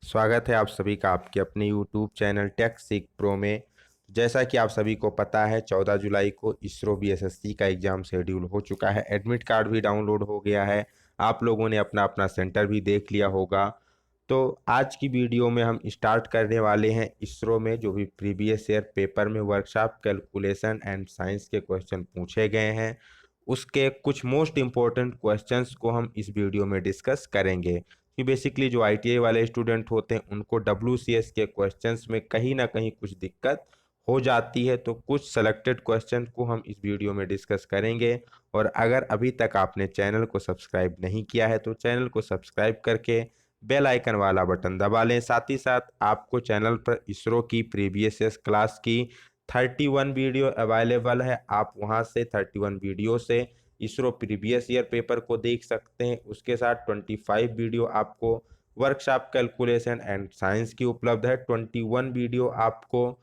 स्वागत है आप सभी का आपके अपने YouTube चैनल टेक सीख प्रो में। जैसा कि आप सभी को पता है 14 जुलाई को इसरो बीएसएससी का एग्ज़ाम शेड्यूल हो चुका है। एडमिट कार्ड भी डाउनलोड हो गया है। आप लोगों ने अपना अपना सेंटर भी देख लिया होगा। तो आज की वीडियो में हम स्टार्ट करने वाले हैं इसरो में जो भी प्रीवियस ईयर पेपर में वर्कशॉप कैलकुलेशन एंड साइंस के क्वेश्चन पूछे गए हैं, उसके कुछ मोस्ट इम्पोर्टेंट क्वेश्चंस को हम इस वीडियो में डिस्कस करेंगे कि बेसिकली जो आईटीआई वाले स्टूडेंट होते हैं उनको डब्ल्यूसीएस के क्वेश्चंस में कहीं ना कहीं कुछ दिक्कत हो जाती है। तो कुछ सेलेक्टेड क्वेश्चन को हम इस वीडियो में डिस्कस करेंगे। और अगर अभी तक आपने चैनल को सब्सक्राइब नहीं किया है तो चैनल को सब्सक्राइब करके बेल आइकन वाला बटन दबा लें। साथ ही साथ आपको चैनल पर इसरो की प्रीवियस ईयर क्लास की 31 वीडियो अवेलेबल है। आप वहां से 31 वीडियो से इसरो प्रीवियस ईयर पेपर को देख सकते हैं। उसके साथ 25 वीडियो आपको वर्कशॉप कैलकुलेशन एंड साइंस की उपलब्ध है। 21 वीडियो आपको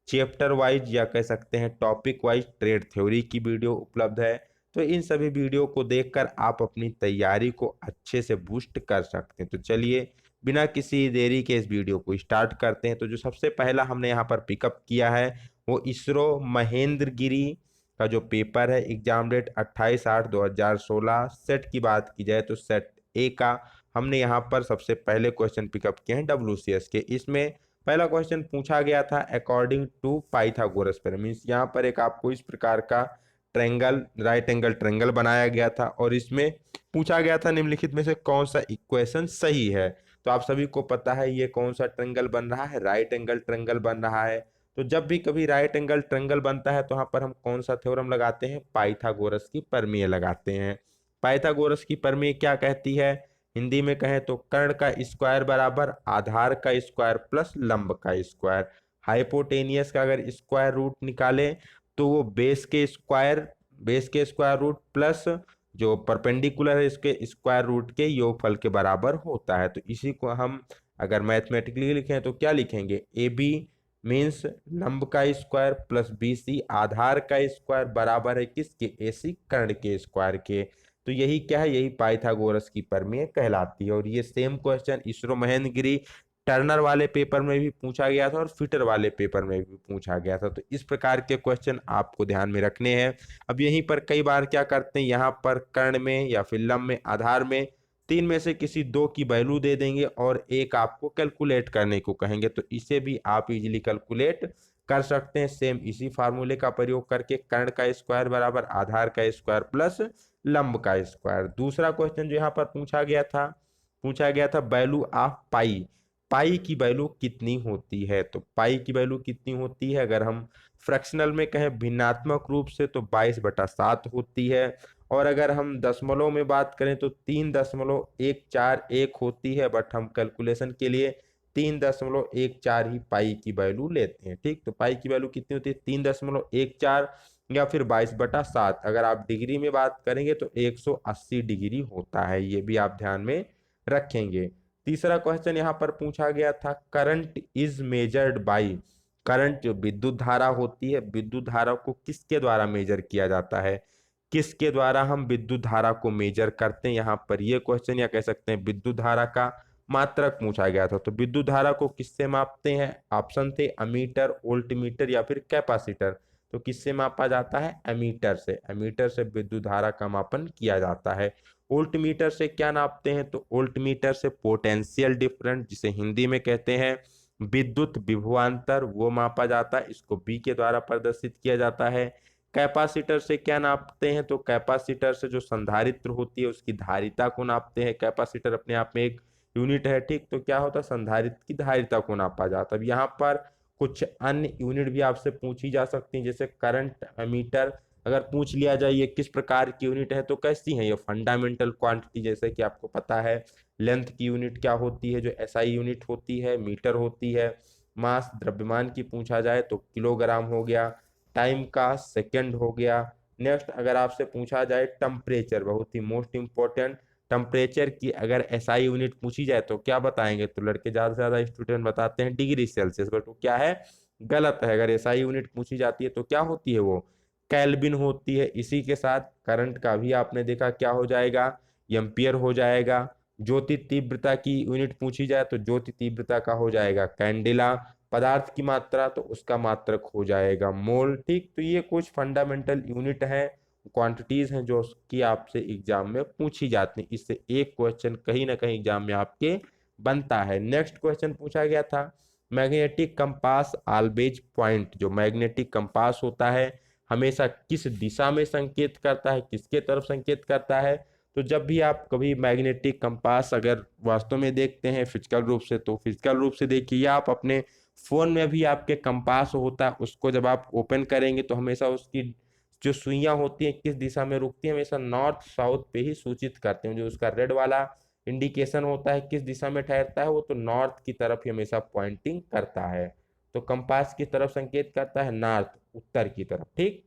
चैप्टर वाइज या कह सकते हैं टॉपिक वाइज ट्रेड थ्योरी की वीडियो उपलब्ध है। तो इन सभी वीडियो को देखकर आप अपनी तैयारी को अच्छे से बूस्ट कर सकते हैं। तो चलिए बिना किसी देरी के इस वीडियो को स्टार्ट करते हैं। तो जो सबसे पहला हमने यहाँ पर पिकअप किया है वो इसरो महेंद्रगिरी का जो पेपर है। Exam date 28/8/2016। सेट की बात की जाए तो सेट ए का हमने यहाँ पर सबसे पहले क्वेश्चन पिकअप किए हैं डब्ल्यूसीएस के। इसमें पहला क्वेश्चन पूछा गया था अकॉर्डिंग टू पाइथागोरस थ्योरम। मींस यहाँ पर एक आपको इस प्रकार का ट्रेंगल राइट एंगल ट्रेंगल बनाया गया था और इसमें पूछा गया था निम्नलिखित में से कौन सा इक्वेशन सही है। तो आप सभी को पता है ये कौन सा ट्रेंगल बन रहा है, राइट एंगल ट्रेंगल बन रहा है। तो जब भी कभी राइट एंगल ट्रेंगल बनता है तो यहाँ पर हम कौन सा थ्योरम लगाते हैं, पाइथागोरस की प्रमेय लगाते हैं। पाइथागोरस की प्रमेय क्या कहती है, हिंदी में कहें तो कर्ण का स्क्वायर बराबर आधार का स्क्वायर प्लस लंब का स्क्वायर। हाइपोटेनियस का अगर स्क्वायर रूट निकाले तो वो बेस के स्क्वायर रूट प्लस जो परपेंडिकुलर है इसके स्क्वायर रूट के योगफल के बराबर होता है। तो इसी को हम अगर मैथमेटिकली लिखें तो क्या लिखेंगे, ए बी मीन्स लंब का स्क्वायर प्लस बी सी आधार का स्क्वायर बराबर है किसके, ए सी कर्ण के स्क्वायर के। तो यही क्या है, यही पाइथागोरस की प्रमेय कहलाती है। और ये same question ISRO Mahendragiri Turner वाले पेपर में भी पूछा गया था और फिटर वाले पेपर में भी पूछा गया था। तो इस प्रकार के क्वेश्चन आपको ध्यान में रखने हैं। अब यहीं पर कई बार क्या करते हैं, यहाँ पर कर्ण में या फिर लंब में आधार में तीन में से किसी दो की वैल्यू दे देंगे और एक आपको कैलकुलेट करने को कहेंगे। तो इसे भी आप इजीली कैलकुलेट कर सकते हैं सेम इसी फार्मूले का प्रयोग करके, कर्ण का स्क्वायर बराबर आधार का स्क्वायर प्लस लंब का स्क्वायर। दूसरा क्वेश्चन जो यहाँ पर पूछा गया था वैल्यू ऑफ पाई। पाई की वैल्यू कितनी होती है, तो पाई की वैल्यू कितनी होती है, अगर हम फ्रैक्शनल में कहें भिन्नात्मक रूप से तो 22/7 होती है। और अगर हम दशमलव में बात करें तो 3.141 होती है। बट हम कैलकुलेशन के लिए 3.14 ही पाई की वैल्यू लेते हैं। ठीक, तो पाई की वैल्यू कितनी होती है, 3.14 या फिर 22/7। अगर आप डिग्री में बात करेंगे तो 180 डिग्री होता है, ये भी आप ध्यान में रखेंगे। तीसरा क्वेश्चन यहाँ पर पूछा गया था current is measured by. Current जो विद्युत धारा होती है, विद्युत धारा को किसके द्वारा मेजर किया जाता है, किसके द्वारा हम विद्युत धारा को मेजर करते हैं। यहाँ पर ये क्वेश्चन या कह सकते हैं विद्युत धारा का मात्रक पूछा गया था। तो विद्युत धारा को किससे मापते हैं, ऑप्शन थे अमीटर, वोल्टमीटर या फिर कैपेसिटर। तो किससे मापा जाता है, एमीटर से। एमीटर से विद्युत धारा का मापन किया जाता है। वोल्टमीटर से क्या नापते हैं, तो वोल्टमीटर से पोटेंशियल डिफरेंस जिसे हिंदी में कहते हैं विद्युत विभवांतर वो मापा जाता है, इसको बी के द्वारा प्रदर्शित किया जाता है। कैपेसिटर से क्या नापते हैं, तो कैपेसिटर से जो संधारित्र होती है उसकी धारिता को नापते हैं। कैपेसिटर अपने आप में एक यूनिट है। ठीक, तो क्या होता है, संधारित्र की धारिता को नापा जाता है। अब यहाँ पर कुछ अन्य यूनिट भी आपसे पूछी जा सकती हैं, जैसे करंट एमीटर अगर पूछ लिया जाए ये किस प्रकार की यूनिट है तो कैसी है, ये फंडामेंटल क्वांटिटी। जैसे कि आपको पता है लेंथ की यूनिट क्या होती है, जो एसआई यूनिट होती है, मीटर होती है। मास द्रव्यमान की पूछा जाए तो किलोग्राम हो गया। टाइम का सेकंड हो गया। नेक्स्ट अगर आपसे पूछा जाए टेम्परेचर, बहुत ही मोस्ट इंपॉर्टेंट, टेम्परेचर की अगर एसआई यूनिट पूछी जाए तो क्या बताएंगे, तो लड़के ज्यादा से ज्यादा स्टूडेंट बताते हैं डिग्री सेल्सियस, बट वो क्या है, गलत है। अगर एसआई यूनिट पूछी जाती है तो क्या होती है, वो केल्विन होती है। इसी के साथ करंट का भी आपने देखा क्या हो जाएगा, एम्पियर हो जाएगा। ज्योति तीव्रता की यूनिट पूछी जाए तो ज्योति तीव्रता का हो जाएगा कैंडेला। पदार्थ की मात्रा तो उसका मात्रक हो जाएगा मोल। ठीक, तो ये कुछ फंडामेंटल यूनिट है, क्वांटिटीज हैं जो कि आपसे एग्जाम में पूछी जाती हैं। इससे एक क्वेश्चन कहीं ना कहीं एग्जाम में आपके बनता है। नेक्स्ट क्वेश्चन पूछा गया था मैग्नेटिक कंपास ऑलवेज पॉइंट। जो मैग्नेटिक कंपास होता है हमेशा किस दिशा में संकेत करता है, किसके तरफ संकेत करता है। तो जब भी आप कभी मैग्नेटिक कंपास अगर वास्तव में देखते हैं फिजिकल रूप से, तो फिजिकल रूप से देखिए, या आप अपने फोन में भी आपके कंपास होता है, उसको जब आप ओपन करेंगे तो हमेशा उसकी जो सुइयां होती हैं किस दिशा में रुकती है, हमेशा नॉर्थ साउथ पे ही सूचित करते हैं। जो उसका रेड वाला इंडिकेशन होता है किस दिशा में ठहरता है, वो तो नॉर्थ की तरफ ही हमेशा पॉइंटिंग करता है। तो कंपास की तरफ संकेत करता है नॉर्थ, उत्तर की तरफ। ठीक,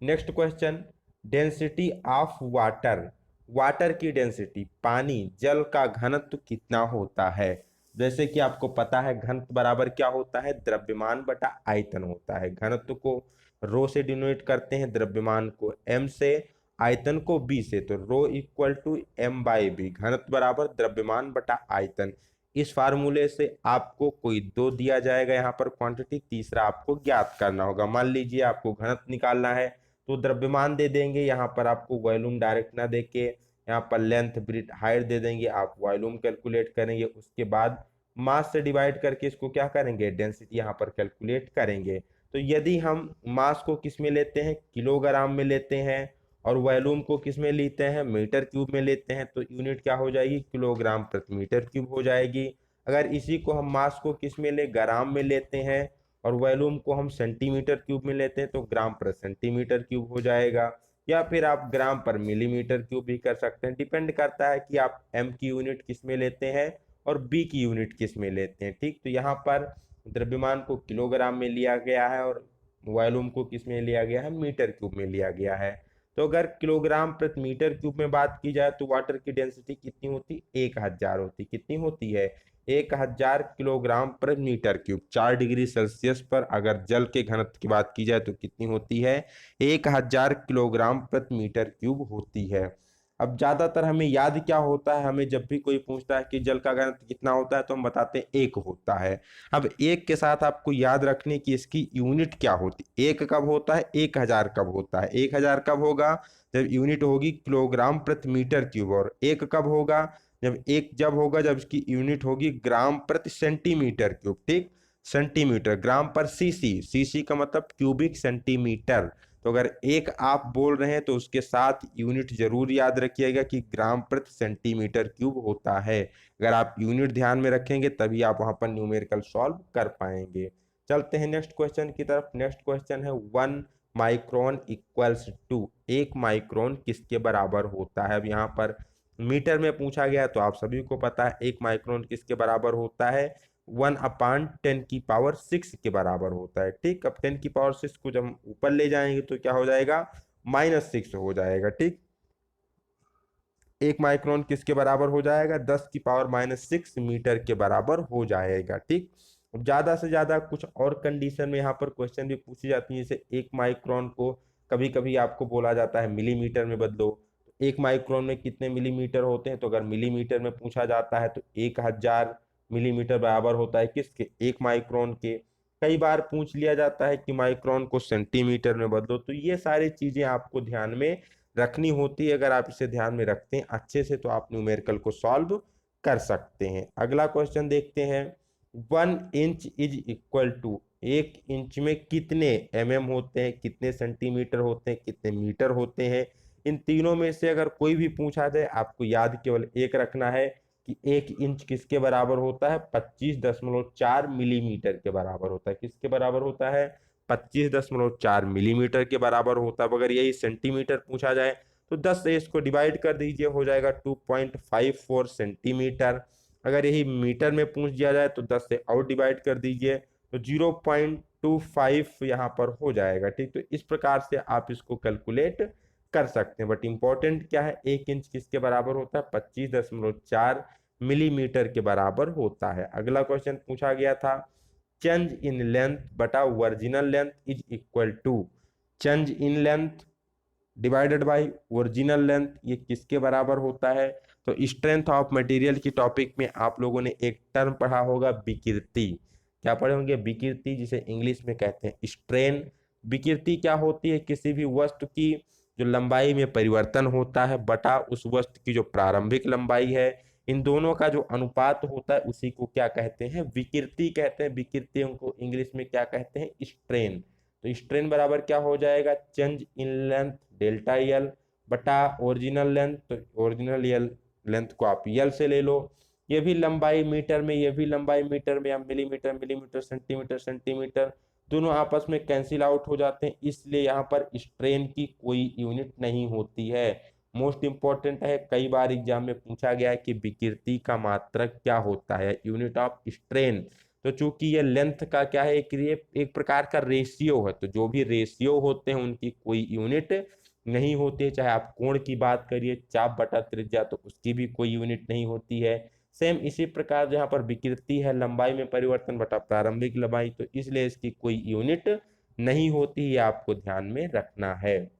next question, density of water. Water की डेंसिटी, पानी जल का घनत्व कितना होता है। जैसे कि आपको पता है घनत्व बराबर क्या होता है, द्रव्यमान बटा आयतन होता है। घनत्व को रो से डिनोट करते हैं, द्रव्यमान को एम से, आयतन को बी से। तो rho equal to M by B, घनत्व बराबर द्रव्यमान बटा आयतन। इस फार्मूले से आपको कोई दो दिया जाएगा यहाँ पर क्वांटिटी, तीसरा आपको ज्ञात करना होगा। मान लीजिए आपको घनत्व निकालना है तो द्रव्यमान दे देंगे, यहाँ पर आपको वॉल्यूम डायरेक्ट ना देके यहाँ पर लेंथ ब्रेथ हाइट दे देंगे, आप वॉल्यूम कैलकुलेट करेंगे। उसके बाद मास से डिवाइड करके इसको क्या करेंगे, डेंसिटी यहाँ पर कैलकुलेट करेंगे। तो यदि हम मास को किस में लेते हैं, किलोग्राम में लेते हैं, और वॉल्यूम को किस में लेते हैं, मीटर क्यूब में लेते हैं, तो यूनिट क्या हो जाएगी, किलोग्राम प्रति मीटर क्यूब हो जाएगी। अगर इसी को हम मास को किस में ले, ग्राम में लेते हैं, और वॉल्यूम को हम सेंटीमीटर क्यूब में लेते हैं, तो ग्राम पर सेंटीमीटर क्यूब हो जाएगा। या फिर आप ग्राम पर मिलीमीटर क्यूब भी कर सकते हैं, डिपेंड करता है कि आप एम की यूनिट किस में लेते हैं और बी की यूनिट किस में लेते हैं। ठीक, तो यहाँ पर द्रव्यमान को किलोग्राम में लिया गया है और वॉल्यूम को किस में लिया गया है, मीटर क्यूब में लिया गया है। तो अगर किलोग्राम प्रति मीटर क्यूब में बात की जाए तो वाटर की डेंसिटी कितनी होती, 1000 होती। कितनी होती है, 1000 किलोग्राम पर मीटर क्यूब। 4 डिग्री सेल्सियस पर अगर जल के घनत्व की बात की जाए तो कितनी होती है, 1000 किलोग्राम प्रति मीटर क्यूब होती है। अब ज्यादातर हमें याद क्या होता है, हमें जब भी कोई पूछता है कि जल का घनत्व कितना होता है तो हम बताते हैं 1 होता है। अब 1 के साथ आपको याद रखने की इसकी यूनिट क्या होती है, 1 कब होता है, 1000 कब होता है। 1000 कब होगा, जब यूनिट होगी किलोग्राम प्रति मीटर क्यूब। और 1 कब होगा, जब होगा जब इसकी यूनिट होगी ग्राम प्रति सेंटीमीटर क्यूब। ठीक, सेंटीमीटर, ग्राम पर सीसी, सीसी का मतलब क्यूबिक सेंटीमीटर। तो अगर 1 आप बोल रहे हैं तो उसके साथ यूनिट जरूर याद रखिएगा कि ग्राम प्रति सेंटीमीटर क्यूब होता है। अगर आप यूनिट ध्यान में रखेंगे तभी आप वहां पर न्यूमेरिकल सॉल्व कर पाएंगे। चलते हैं नेक्स्ट क्वेश्चन की तरफ। नेक्स्ट क्वेश्चन है 1 माइक्रोन इक्वल्स टू, 1 माइक्रोन किसके बराबर होता है। अब यहाँ पर मीटर में पूछा गया तो आप सभी को पता है 1 माइक्रोन किसके बराबर होता है, 1/10⁶ के बराबर होता है। ठीक, अब 10⁶ को जब हम ऊपर ले जाएंगे तो क्या हो जाएगा, -6 हो जाएगा। ठीक, 1 माइक्रोन किसके बराबर हो जाएगा, 10⁻⁻6 मीटर के बराबर हो जाएगा। ठीक, अब ज्यादा से ज्यादा कुछ और कंडीशन में यहाँ पर क्वेश्चन भी पूछी जाती है, जैसे 1 माइक्रोन को कभी कभी आपको बोला जाता है मिलीमीटर में बदलो। 1 माइक्रोन में कितने मिलीमीटर होते हैं, तो अगर मिलीमीटर में पूछा जाता है तो 1000 मिलीमीटर बराबर होता है किसके, 1 माइक्रोन के। कई बार पूछ लिया जाता है कि माइक्रोन को सेंटीमीटर में बदलो। तो ये सारी चीजें आपको ध्यान में रखनी होती है। अगर आप इसे ध्यान में रखते हैं अच्छे से तो आप न्यूमेरिकल को सॉल्व कर सकते हैं। अगला क्वेश्चन देखते हैं, 1 inch is equal to, 1 inch में कितने होते हैं, कितने सेंटीमीटर होते हैं, कितने मीटर होते हैं। इन तीनों में से अगर कोई भी पूछा जाए आपको याद केवल एक रखना है कि 1 इंच किसके बराबर होता है, 25.4 मिलीमीटर के बराबर होता है। किसके बराबर होता है, 25.4 मिलीमीटर के बराबर होता है। अगर यही सेंटीमीटर पूछा जाए तो 10 से इसको डिवाइड कर दीजिए, हो जाएगा 2.54 सेंटीमीटर। अगर यही मीटर में पूछ दिया जाए तो 10 से और डिवाइड कर दीजिए तो 0.25 यहाँ पर हो जाएगा। ठीक, तो इस प्रकार से आप इसको कैलकुलेट कर सकते हैं। बट इंपॉर्टेंट क्या है, 1 इंच किसके बराबर होता है, 25.4 मिलीमीटर के बराबर होता है। अगला क्वेश्चन पूछा गया था, चेंज इन लेंथ बटा original length is equal to, change in length divided by original length, ये किसके बराबर होता है। तो स्ट्रेंथ ऑफ मटेरियल की टॉपिक में आप लोगों ने एक टर्म पढ़ा होगा विकृति। क्या पढ़े होंगे? विकृति, जिसे इंग्लिश में कहते हैं स्ट्रेन। विकृति क्या होती है? किसी भी वस्तु की जो लंबाई में परिवर्तन होता है बटा उस वस्तु की जो प्रारंभिक लंबाई है, इन दोनों का जो अनुपात होता है उसी को क्या कहते हैं? विकृति कहते हैं। विकृतियों को इंग्लिश में क्या कहते हैं? स्ट्रेन। तो स्ट्रेन बराबर क्या हो जाएगा? चेंज इन लेंथ डेल्टा यल बटा ओरिजिनल लेंथ। तो ओरिजिनल यल लेंथ को आप यल से ले लो, ये भी लंबाई मीटर में, ये भी लंबाई मीटर में, या मिलीमीटर मिलीमीटर, सेंटीमीटर सेंटीमीटर, दोनों आपस में कैंसिल आउट हो जाते हैं, इसलिए यहाँ पर स्ट्रेन की कोई यूनिट नहीं होती है। मोस्ट इंपॉर्टेंट है, कई बार एग्जाम में पूछा गया है कि विकृति का मात्रक क्या होता है? Unit of strain. तो चूंकि ये लेंथ का क्या है, एक प्रकार का रेशियो है, तो जो भी रेशियो होते हैं उनकी कोई यूनिट नहीं होती है। चाहे आप कोण की बात करिए, चाप बटा त्रिज्या, तो उसकी भी कोई यूनिट नहीं होती है। सेम इसी प्रकार जहाँ पर विकृति है, लंबाई में परिवर्तन बटा प्रारंभिक लंबाई, तो इसलिए इसकी कोई यूनिट नहीं होती है, आपको ध्यान में रखना है।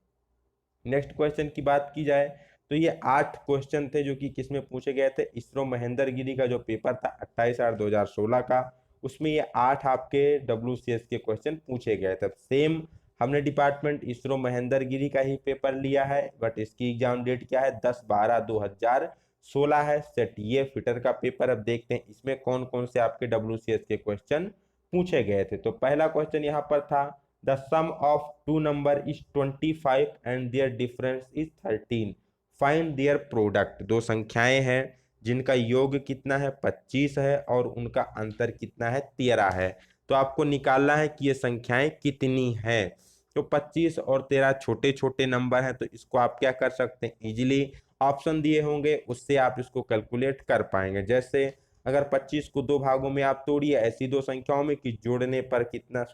नेक्स्ट क्वेश्चन की बात की जाए तो ये 8 क्वेश्चन थे जो कि किसमें पूछे गए थे? इसरो महेंद्र गिरी का जो पेपर था 28/8/2016 का, उसमें ये 8 आपके WCS के क्वेश्चन पूछे गए थे। सेम हमने डिपार्टमेंट इसरो महेंद्र गिरी का ही पेपर लिया है, बट इसकी एग्जाम डेट क्या है? 10/12/2016 है। सेट ये फिटर का पेपर। अब देखते हैं इसमें कौन कौन से आपके WCS के क्वेश्चन पूछे गए थे। तो पहला क्वेश्चन यहाँ पर था, the sum of two number is 25 and their difference is 13, find their product. दो संख्याएं हैं जिनका योग कितना है? 25 है, और उनका अंतर कितना है? 13 है। तो आपको निकालना है कि ये संख्याएं कितनी हैं। तो 25 और 13 छोटे छोटे नंबर हैं, तो इसको आप क्या कर सकते हैं? इजीली ऑप्शन दिए होंगे उससे आप इसको कैलकुलेट कर पाएंगे। जैसे अगर 25 को 2 भागों में आप तोड़िए ऐसी दो संख्याओं में कि जोड़ने पर कितना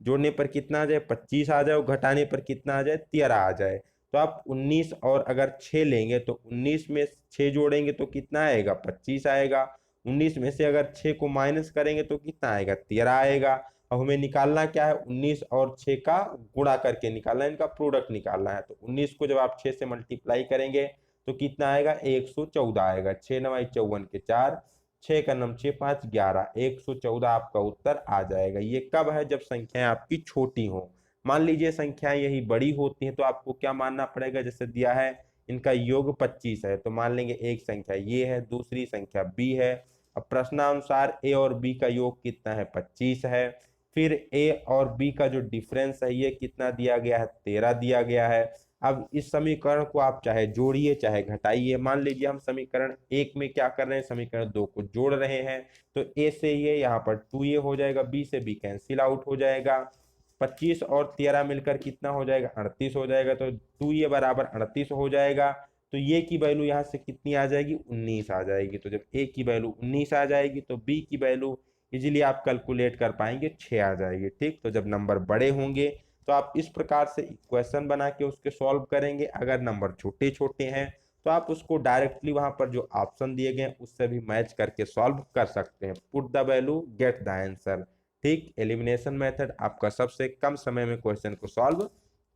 जोड़ने पर कितना आ जाए? 25 आ जाए, और घटाने पर कितना आ जाए? 13 आ जाए। तो आप 19 और अगर 6 लेंगे तो 19 में 6 जोड़ेंगे तो कितना आएगा? 25 आएगा। 19 में से अगर 6 को माइनस करेंगे तो कितना आएगा? 13 आएगा। अब हमें निकालना क्या है? 19 और 6 का गुणा करके निकालना है, इनका प्रोडक्ट निकालना है। तो 19 को जब आप 6 से मल्टीप्लाई करेंगे तो कितना आएगा? 114 आएगा। 6 9 54 के 4, 6 का नम 6 5 11, 114 आपका उत्तर आ जाएगा। ये कब है? जब संख्याएं आपकी छोटी हो। मान लीजिए संख्याएं यही बड़ी होती हैं तो आपको क्या मानना पड़ेगा? जैसे दिया है इनका योग 25 है, तो मान लेंगे एक संख्या ये है, दूसरी संख्या बी है। अब प्रश्नानुसार ए और बी का योग कितना है? 25 है। फिर ए और बी का जो डिफरेंस है ये कितना दिया गया है? 13 दिया गया है। अब इस समीकरण को आप चाहे जोड़िए चाहे घटाइए। मान लीजिए हम समीकरण 1 में क्या कर रहे हैं? समीकरण 2 को जोड़ रहे हैं, तो ए से ये यहाँ पर 2a हो जाएगा, बी से बी कैंसिल आउट हो जाएगा। 25 और 13 मिलकर कितना हो जाएगा? 38 हो जाएगा। तो 2a बराबर 38 हो जाएगा। तो ये की वैल्यू यहाँ से कितनी आ जाएगी? 19 आ जाएगी। तो जब a की वैल्यू 19 आ जाएगी तो b की वैल्यू इजीली आप कैलकुलेट कर पाएंगे, 6 आ जाएगी। ठीक, तो जब नंबर बड़े होंगे तो आप इस प्रकार से इक्वेशन बना के उसके सॉल्व करेंगे। अगर नंबर छोटे छोटे हैं तो आप उसको डायरेक्टली वहां पर जो ऑप्शन दिए गए उससे भी मैच करके सॉल्व कर सकते हैं। Put the value get the answer. ठीक, एलिमिनेशन मेथड आपका सबसे कम समय में क्वेश्चन को सॉल्व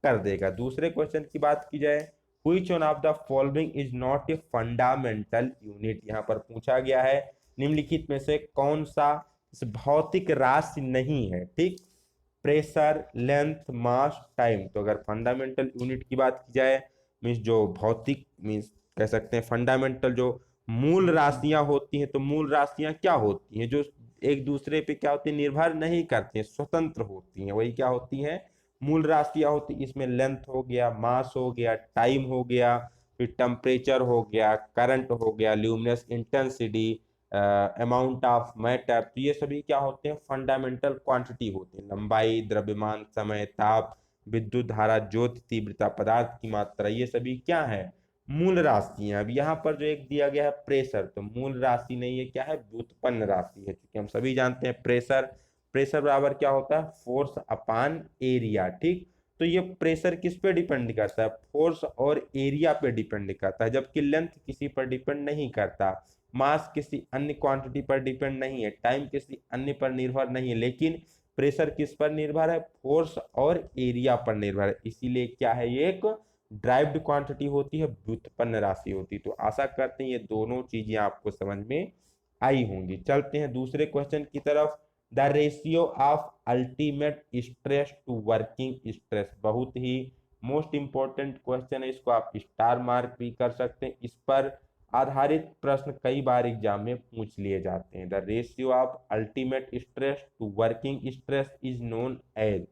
कर देगा। दूसरे क्वेश्चन की बात की जाए, which one of the following is not a fundamental unit. यहाँ पर पूछा गया है निम्नलिखित में से कौन सा भौतिक राशि नहीं है? ठीक, प्रेशर, लेंथ, मास, टाइम। तो अगर फंडामेंटल यूनिट की बात की जाए, मीन्स जो भौतिक, मीन्स कह सकते हैं फंडामेंटल जो मूल राशियां होती हैं, तो मूल राशियां क्या होती हैं? जो एक दूसरे पे क्या होती है? निर्भर नहीं करती हैं, स्वतंत्र होती हैं, वही क्या होती हैं? मूल राशियां होती। इसमें लेंथ हो गया, मास हो गया, टाइम हो गया, फिर टेम्परेचर हो गया, करंट हो गया, luminous intensity, amount of matter. तो ये सभी क्या होते हैं? फंडामेंटल क्वांटिटी होती है। लंबाई, द्रव्यमान, समय, ताप, विद्युत धारा, ज्योति तीव्रता, पदार्थ की मात्रा, ये सभी क्या है? मूल राशियां। अब यहाँ पर जो एक दिया गया है प्रेशर, तो मूल राशि नहीं है, क्या है? व्युत्पन्न राशि है। क्योंकि हम सभी जानते हैं प्रेशर, प्रेशर बराबर क्या होता है? फोर्स अपान एरिया। ठीक, तो ये प्रेशर किस पे डिपेंड करता है? फोर्स और एरिया पे डिपेंड करता है, जबकि लेंथ किसी पर डिपेंड नहीं करता, मास किसी अन्य क्वांटिटी पर डिपेंड नहीं है, टाइम किसी अन्य पर निर्भर नहीं है, लेकिन प्रेशर किस पर निर्भर है? फोर्स और एरिया पर निर्भर है। इसीलिए क्या है? ये एक ड्राइव्ड क्वांटिटी होती है, व्युत्पन्न राशि होती है। तो आशा करते हैं ये दोनों चीजें आपको समझ में आई होंगी। चलते हैं दूसरे क्वेश्चन की तरफ। The ratio of ultimate stress to working stress, बहुत ही मोस्ट इंपॉर्टेंट क्वेश्चन है, इसको आप स्टार मार्क भी कर सकते हैं। इस पर आधारित प्रश्न कई बार एग्जाम में पूछ लिए जाते हैं। The ratio of ultimate stress to working stress is known as,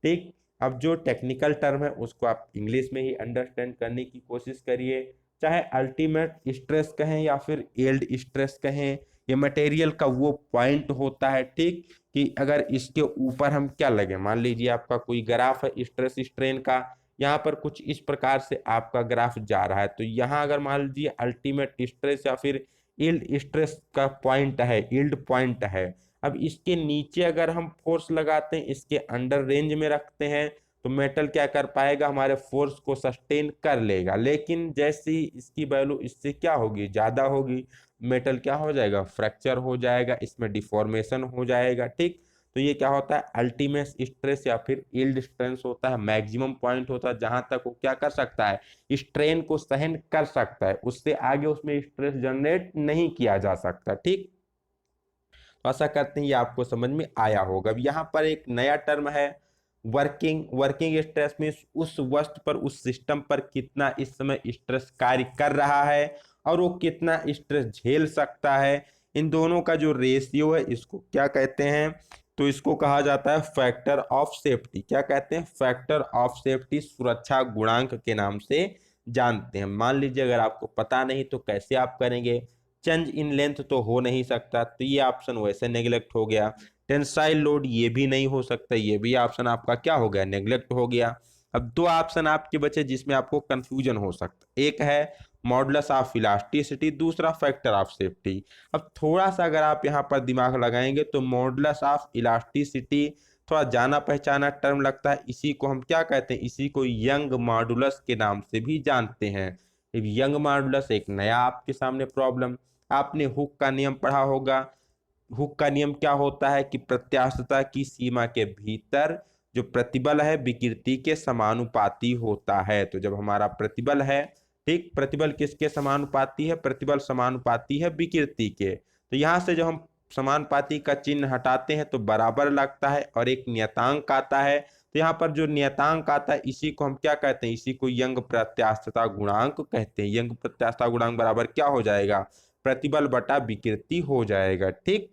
ठीक। अब जो टेक्निकल टर्म है उसको आप इंग्लिश में ही अंडरस्टैंड करने की कोशिश करिए। चाहे अल्टीमेट स्ट्रेस कहें या फिर यील्ड स्ट्रेस कहें, ये मटेरियल का वो पॉइंट होता है, ठीक, कि अगर इसके ऊपर हम क्या लगे, मान लीजिए आपका कोई ग्राफ है स्ट्रेस स्ट्रेन का, यहाँ पर कुछ इस प्रकार से आपका ग्राफ जा रहा है, तो यहाँ अगर मान लीजिए अल्टीमेट स्ट्रेस या फिर यील्ड स्ट्रेस का पॉइंट है, यील्ड पॉइंट है, अब इसके नीचे अगर हम फोर्स लगाते हैं, इसके अंडर रेंज में रखते हैं, तो मेटल क्या कर पाएगा, हमारे फोर्स को सस्टेन कर लेगा। लेकिन जैसी इसकी वैल्यू इससे क्या होगी, ज्यादा होगी, मेटल क्या हो जाएगा, फ्रैक्चर हो जाएगा, इसमें डिफॉर्मेशन हो जाएगा, ठीक। तो ये क्या होता है, अल्टीमेट स्ट्रेस या फिर यील्ड स्ट्रेंथ होता है, मैक्सिमम पॉइंट होता है जहां तक वो क्या कर सकता है, स्ट्रेन को सहन कर सकता है, उससे आगे उसमें स्ट्रेस जनरेट नहीं किया जा सकता, ठीक। तो आशा करते हैं ये आपको समझ में आया होगा। अब यहाँ पर एक नया टर्म है वर्किंग, वर्किंग स्ट्रेस में उस वस्तु पर, उस सिस्टम पर कितना इस समय स्ट्रेस कार्य कर रहा है और वो कितना स्ट्रेस झेल सकता है, इन दोनों का जो रेशियो है इसको क्या कहते हैं, तो इसको कहा जाता है फैक्टर ऑफ सेफ्टी। क्या कहते हैं, फैक्टर ऑफ सेफ्टी, सुरक्षा गुणांक के नाम से जानते हैं। मान लीजिए अगर आपको पता नहीं तो कैसे आप करेंगे, चेंज इन लेंथ तो हो नहीं सकता, तो ये ऑप्शन वैसे नेग्लेक्ट हो गया। टेंसाइल लोड ये भी नहीं हो सकता, ये भी ऑप्शन आपका क्या हो गया, नेग्लेक्ट हो गया। अब दो ऑप्शन आपके बचे जिसमें आपको कंफ्यूजन हो सकता, एक है मॉडुलस ऑफ इलास्टिसिटी, दूसरा फैक्टर ऑफ सेफ्टी। अब थोड़ा सा अगर आप यहाँ पर दिमाग लगाएंगे तो मॉडुलस ऑफ इलास्टिसिटी थोड़ा जाना पहचाना टर्म लगता है, इसी को हम क्या कहते हैं, इसी को यंग मॉडुलस के नाम से भी जानते हैं। यंग मॉडुलस एक नया आपके सामने प्रॉब्लम, आपने हुक का नियम पढ़ा होगा। हुक का नियम क्या होता है कि प्रत्यास्थता की सीमा के भीतर जो प्रतिबल है विकृति के समानुपाती होता है। तो जब हमारा प्रतिबल है, ठीक, प्रतिबल किसके समानुपाती है, प्रतिबल समानुपाती है विकृति के। तो यहाँ से जब हम समानुपाती का चिन्ह हटाते हैं तो बराबर लगता है और एक नियतांक आता है। तो यहाँ पर जो नियतांक आता है इसी को हम क्या कहते हैं, इसी को यंग प्रत्यास्थता गुणांक कहते हैं। यंग प्रत्यास्थता गुणांक बराबर क्या हो जाएगा, प्रतिबल बटा विकृति हो जाएगा, ठीक।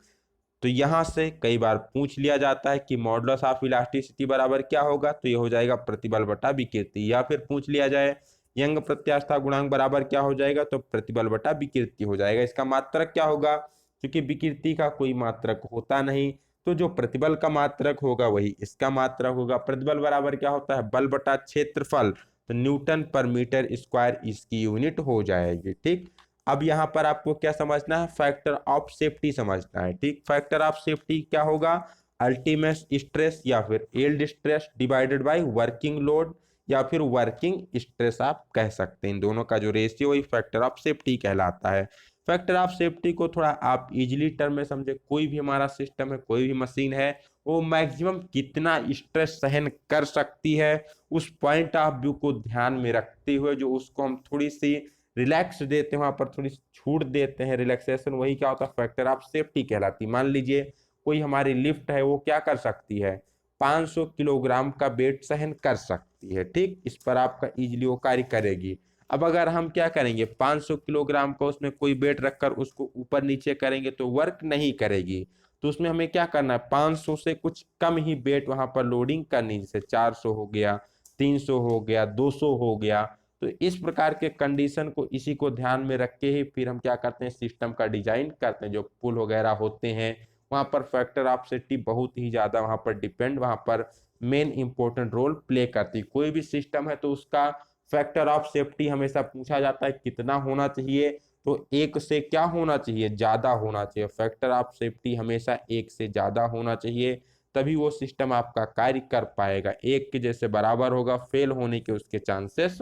तो यहां से कई बार पूछ लिया जाता है कि मॉडुलस ऑफ इलास्टिसिटी बराबर क्या होगा, तो ये हो जाएगा प्रतिबल बटा विकृति। या फिर पूछ लिया जाए यंग प्रत्यास्थता गुणांक बराबर क्या हो जाएगा, तो प्रतिबल बटा विकृति हो जाएगा। इसका मात्रक क्या होगा, क्योंकि विकृति का कोई मात्रक होता नहीं, तो जो प्रतिबल का मात्रक होगा वही इसका मात्रक होगा। प्रतिबल बराबर क्या होता है, बल बटा क्षेत्रफल, तो न्यूटन पर मीटर स्क्वायर इसकी यूनिट हो जाएगी, ठीक। अब यहाँ पर आपको क्या समझना है, फैक्टर ऑफ सेफ्टी समझना है, ठीक। फैक्टर ऑफ सेफ्टी क्या होगा, अल्टीमेट स्ट्रेस या फिर yield stress divided by working load या फिर वर्किंग स्ट्रेस आप कह सकते हैं। इन दोनों का जो रेशियो वही फैक्टर ऑफ सेफ्टी कहलाता है। फैक्टर ऑफ सेफ्टी को थोड़ा आप इजिली टर्म में समझे, कोई भी हमारा सिस्टम है, कोई भी मशीन है, वो मैक्सिमम कितना स्ट्रेस सहन कर सकती है, उस पॉइंट ऑफ व्यू को ध्यान में रखते हुए जो उसको हम थोड़ी सी रिलैक्स देते हैं, वहां पर थोड़ी छूट देते हैं, रिलैक्सेशन, वही क्या होता है, फैक्टर ऑफ सेफ्टी कहलाती है। मान लीजिए कोई हमारी लिफ्ट है, वो क्या कर सकती है, 500 किलोग्राम का वेट सहन कर सकती है, ठीक। इस पर आपका इजिली वो कार्य करेगी। अब अगर हम क्या करेंगे, 500 किलोग्राम का उसमें कोई वेट रखकर उसको ऊपर नीचे करेंगे तो वर्क नहीं करेगी। तो उसमें हमें क्या करना है, 500 से कुछ कम ही वेट वहां पर लोडिंग करनी, जैसे 400 हो गया, 300 हो गया, 200 हो गया। तो इस प्रकार के कंडीशन को, इसी को ध्यान में रख के ही फिर हम क्या करते हैं, सिस्टम का डिजाइन करते हैं। जो पुल वगैरह होते हैं वहां पर फैक्टर ऑफ सेफ्टी बहुत ही ज्यादा वहां पर डिपेंड, वहां पर मेन इंपॉर्टेंट रोल प्ले करती है। कोई भी सिस्टम है तो उसका फैक्टर ऑफ सेफ्टी हमेशा पूछा जाता है कितना होना चाहिए, तो एक से क्या होना चाहिए, ज्यादा होना चाहिए। फैक्टर ऑफ सेफ्टी हमेशा एक से ज्यादा होना चाहिए, तभी वो सिस्टम आपका कार्य कर पाएगा। एक के जैसे बराबर होगा, फेल होने के उसके चांसेस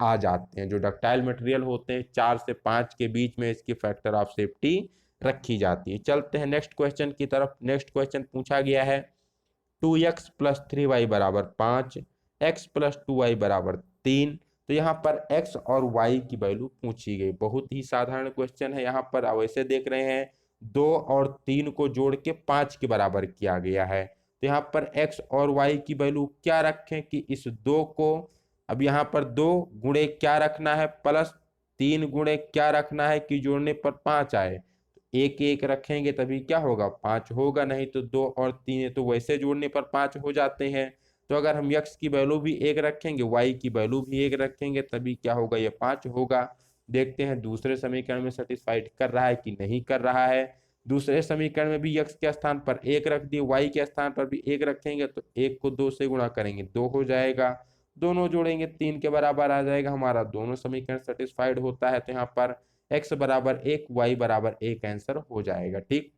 आ जाते हैं। जो डक्टाइल मटेरियल होते हैं 4 से 5 के बीच में इसकी फैक्टर ऑफ सेफ्टी रखी जाती है। चलते हैं नेक्स्ट क्वेश्चन की तरफ। नेक्स्ट क्वेश्चन पूछा गया है 2x + 3y = 5, x + 2y = 3, तो यहाँ पर x और y की वैल्यू पूछी गई। बहुत ही साधारण क्वेश्चन है। यहाँ पर वैसे देख रहे हैं 2 और 3 को जोड़ के 5 के बराबर किया गया है। तो यहाँ पर x और y की वैल्यू क्या रखें कि इस 2 को, अब यहाँ पर 2 गुणे क्या रखना है प्लस 3 गुणे क्या रखना है कि जोड़ने पर 5 आए। तो एक एक रखेंगे तभी क्या होगा 5 होगा, नहीं तो 2 और 3 तो वैसे जोड़ने पर 5 हो जाते हैं। तो अगर हम x की वैल्यू भी एक रखेंगे y की वैल्यू भी एक रखेंगे तभी क्या होगा ये 5 होगा। देखते हैं दूसरे समीकरण में सेटिस्फाइड कर रहा है कि नहीं कर रहा है। दूसरे समीकरण में भी x के स्थान पर 1 रख दिए, y के स्थान पर भी 1 रखेंगे तो 1 को 2 से गुणा करेंगे 2 हो जाएगा, दोनों जोड़ेंगे 3 के बराबर आ जाएगा, हमारा दोनों समीकरण सेटिस्फाइड होता है। तो यहाँ पर x बराबर 1 y बराबर 1 आंसर हो जाएगा। ठीक,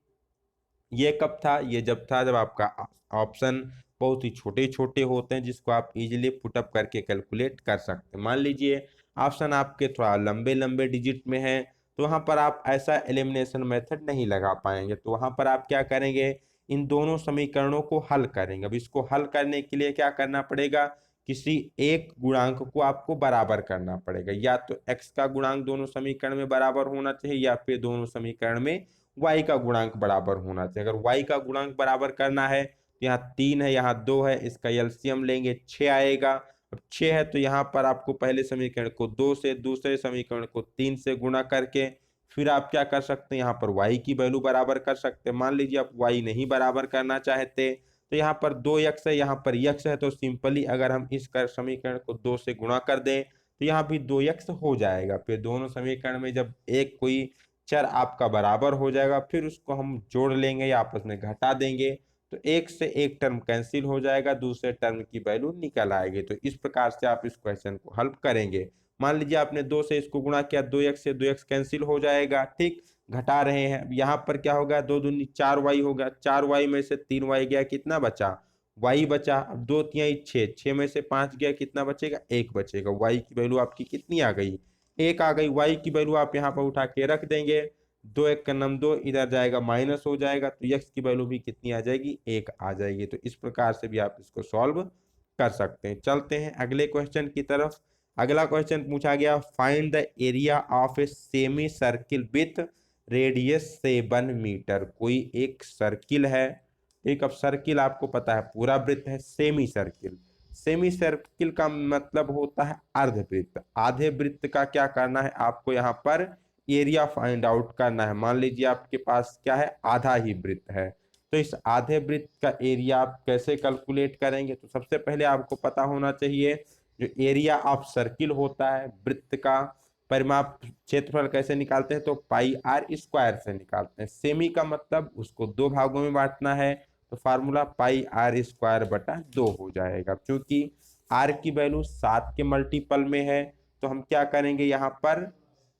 ये कब था, ये जब था जब आपका ऑप्शन बहुत ही छोटे छोटे होते हैं जिसको आप इजीली पुटअप करके कैलकुलेट कर सकते हैं। मान लीजिए ऑप्शन आपके थोड़ा लंबे लंबे डिजिट में है तो वहां पर आप ऐसा एलिमिनेशन मेथड नहीं लगा पाएंगे, तो वहां पर आप क्या करेंगे इन दोनों समीकरणों को हल करेंगे। अब इसको हल करने के लिए क्या करना पड़ेगा, किसी एक गुणांक को आपको बराबर करना पड़ेगा, या तो x का गुणांक दोनों समीकरण में बराबर होना चाहिए या फिर दोनों समीकरण में y का गुणांक बराबर होना चाहिए। अगर y का गुणांक बराबर करना है तो यहाँ 3 है यहाँ 2 है, इसका एलसीएम लेंगे 6 आएगा। अब 6 है तो यहाँ पर आपको पहले समीकरण को 2 से, दूसरे समीकरण को 3 से गुणा करके फिर आप क्या कर सकते हैं यहाँ पर y की वैल्यू बराबर कर सकते हैं। मान लीजिए आप y नहीं बराबर करना चाहते तो यहाँ पर 2x है, यहाँ पर x है, तो सिंपली अगर हम इस समीकरण को 2 से गुणा कर दें तो यहाँ भी 2x हो जाएगा। फिर दोनों समीकरण में जब एक कोई चर आपका बराबर हो जाएगा फिर उसको हम जोड़ लेंगे या आपस में घटा देंगे तो एक से एक टर्म कैंसिल हो जाएगा, दूसरे टर्म की वैल्यू निकल आएगी। तो इस प्रकार से आप इस क्वेश्चन को हल करेंगे। मान लीजिए आपने 2 से इसको गुणा किया, 2x से 2x कैंसिल हो जाएगा। ठीक, घटा रहे हैं, यहाँ पर क्या होगा 2 दूनी 4y होगा, 4y में से 3y गया कितना बचा y बचा। अब 2 3 6, 6 में से 5 गया कितना बचेगा 1 बचेगा। y की वैल्यू आपकी कितनी आ गई 1 आ गई। y की वैल्यू आप यहाँ पर उठा के रख देंगे, 2 1 का नम 2 इधर जाएगा माइनस हो जाएगा तो x की वैल्यू भी कितनी आ जाएगी 1 आ जाएगी। तो इस प्रकार से भी आप इसको सॉल्व कर सकते हैं। चलते हैं अगले क्वेश्चन की तरफ। अगला क्वेश्चन पूछा गया find the area of a semicircle with radius 7 metre. कोई एक सर्किल है, एक अब सर्किल आपको पता है पूरा वृत्त है, सेमी सर्किल, सेमी सर्किल का मतलब होता है अर्धवृत्त। आधे वृत्त का क्या करना है आपको यहाँ पर एरिया फाइंड आउट करना है। मान लीजिए आपके पास क्या है आधा ही वृत्त है, तो इस आधे वृत्त का एरिया आप कैसे कैलकुलेट करेंगे, तो सबसे पहले आपको पता होना चाहिए जो एरिया ऑफ सर्किल होता है वृत्त का परिमाप क्षेत्रफल कैसे निकालते हैं, तो पाई आर स्क्वायर से निकालते हैं। सेमी का मतलब उसको दो भागों में बांटना है तो फार्मूला पाई आर स्क्वायर बटा 2 हो जाएगा। क्योंकि आर की वैल्यू 7 के मल्टीपल में है तो हम क्या करेंगे यहाँ पर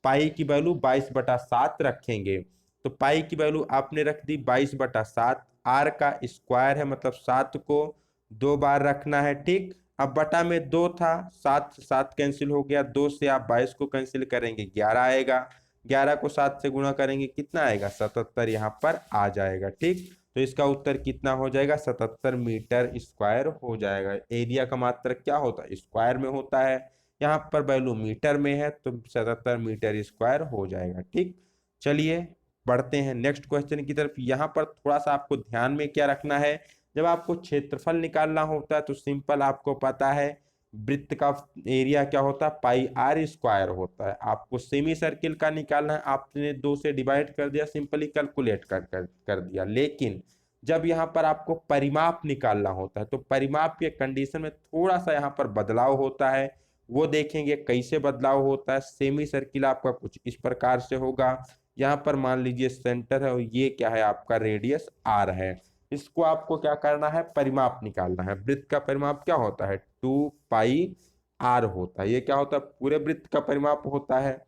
पाई की वैल्यू 22/7 रखेंगे। तो पाई की वैल्यू आपने रख दी 22/7, आर का स्क्वायर है मतलब 7 को 2 बार रखना है। ठीक, अब बटा में 2 था, 7 7 कैंसिल हो गया, 2 से आप 22 को कैंसिल करेंगे 11 आएगा, 11 को 7 से गुणा करेंगे कितना आएगा 77 यहाँ पर आ जाएगा। ठीक, तो इसका उत्तर कितना हो जाएगा 77 मीटर स्क्वायर हो जाएगा। एरिया का मात्रक क्या होता है स्क्वायर में होता है, यहाँ पर वैल्यू मीटर में है तो 77 मीटर स्क्वायर हो जाएगा। ठीक, चलिए बढ़ते हैं नेक्स्ट क्वेश्चन की तरफ। यहाँ पर थोड़ा सा आपको ध्यान में क्या रखना है, जब आपको क्षेत्रफल निकालना होता है तो सिंपल आपको पता है वृत्त का एरिया क्या होता है पाई आर स्क्वायर होता है। आपको सेमी सर्किल का निकालना है, आपने 2 से डिवाइड कर दिया, सिंपली कैलकुलेट कर दिया। लेकिन जब यहाँ पर आपको परिमाप निकालना होता है तो परिमाप के कंडीशन में थोड़ा सा यहाँ पर बदलाव होता है, वो देखेंगे कैसे बदलाव होता है। सेमी सर्किल आपका कुछ इस प्रकार से होगा, यहाँ पर मान लीजिए सेंटर है और ये क्या है आपका रेडियस आर है। इसको आपको क्या करना है परिमाप निकालना है। वृत्त का परिमाप क्या होता है 2 पाई आर होता है, ये क्या होता है पूरे वृत्त का परिमाप होता है।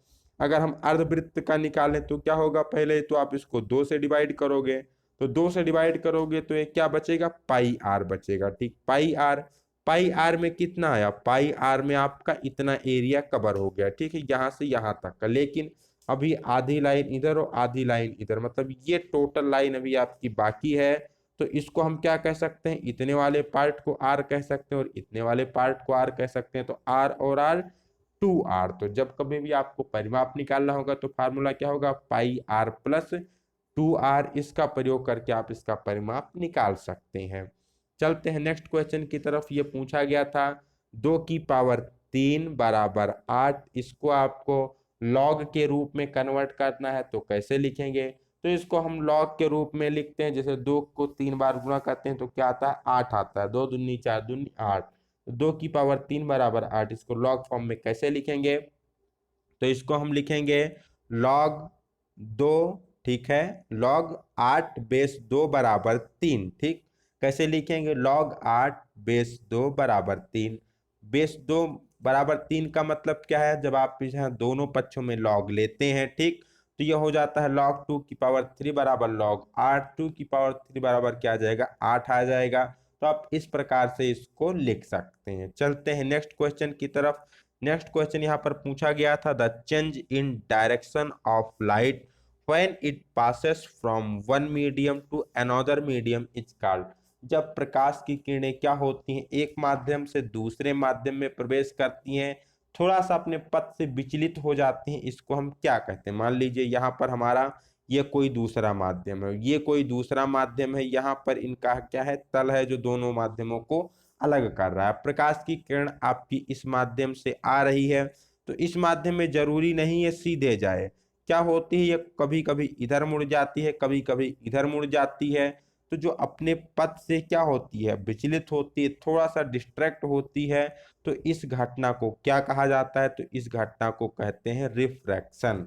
अगर हम अर्धवृत्त का निकालें तो क्या होगा, पहले तो आप इसको 2 से डिवाइड करोगे, तो 2 से डिवाइड करोगे तो ये क्या बचेगा पाई आर बचेगा। ठीक, पाई आर, पाई आर में कितना आया पाई आर में आपका इतना एरिया कवर हो गया। ठीक है, यहाँ से यहाँ तक का, लेकिन अभी आधी लाइन इधर और आधी लाइन इधर, मतलब ये टोटल लाइन अभी आपकी बाकी है। तो इसको हम क्या कह सकते हैं, इतने वाले पार्ट को आर कह सकते हैं और इतने वाले पार्ट को आर कह सकते हैं। तो आर और आर 2r। तो जब कभी भी आपको परिमाप निकालना होगा तो फार्मूला क्या होगा, पाई आर प्लस 2r। इसका प्रयोग करके आप इसका परिमाप निकाल सकते हैं। चलते हैं नेक्स्ट क्वेश्चन की तरफ। ये पूछा गया था 2 की पावर 3 बराबर 8, इसको आपको लॉग के रूप में कन्वर्ट करना है तो कैसे लिखेंगे। तो इसको हम लॉग के रूप में लिखते हैं, जैसे 2 को 3 बार गुणा करते हैं तो क्या आता है, 8 आता है। 2 दूनी 4 दूनी 8, 2 की पावर 3 बराबर 8। इसको लॉग फॉर्म में कैसे लिखेंगे, तो इसको हम लिखेंगे लॉग 2, ठीक है, लॉग 8 बेस 2 बराबर 3। ठीक, कैसे लिखेंगे, लॉग 8 बेस 2 बराबर 3। बेस 2 बराबर 3 का मतलब क्या है, जब आप यहाँ दोनों पक्षों में लॉग लेते हैं, ठीक, तो यह हो जाता है लॉग 2 की पावर 3 बराबर लॉग 8। 2 की पावर 3 बराबर क्या आ जाएगा, 8 आ जाएगा। तो आप इस प्रकार से इसको लिख सकते हैं। चलते हैं नेक्स्ट क्वेश्चन की तरफ। नेक्स्ट क्वेश्चन यहाँ पर पूछा गया था, the change in direction of light when it passes from one medium to another medium is called. जब प्रकाश की किरणें क्या होती हैं, एक माध्यम से दूसरे माध्यम में प्रवेश करती हैं, थोड़ा सा अपने पथ से विचलित हो जाती हैं, इसको हम क्या कहते हैं। मान लीजिए यहाँ पर हमारा ये कोई दूसरा माध्यम है, ये कोई दूसरा माध्यम है, यहाँ पर इनका क्या है, तल है जो दोनों माध्यमों को अलग कर रहा है। प्रकाश की किरण आपकी इस माध्यम से आ रही है, तो इस माध्यम में जरूरी नहीं है सीधे जाए, क्या होती है, ये कभी कभी इधर मुड़ जाती है, कभी कभी इधर मुड़ जाती है। तो जो अपने पथ से क्या होती है, विचलित होती है, थोड़ा सा डिस्ट्रैक्ट होती है, तो इस घटना को क्या कहा जाता है, तो इस घटना को कहते हैं रिफ्रैक्शन।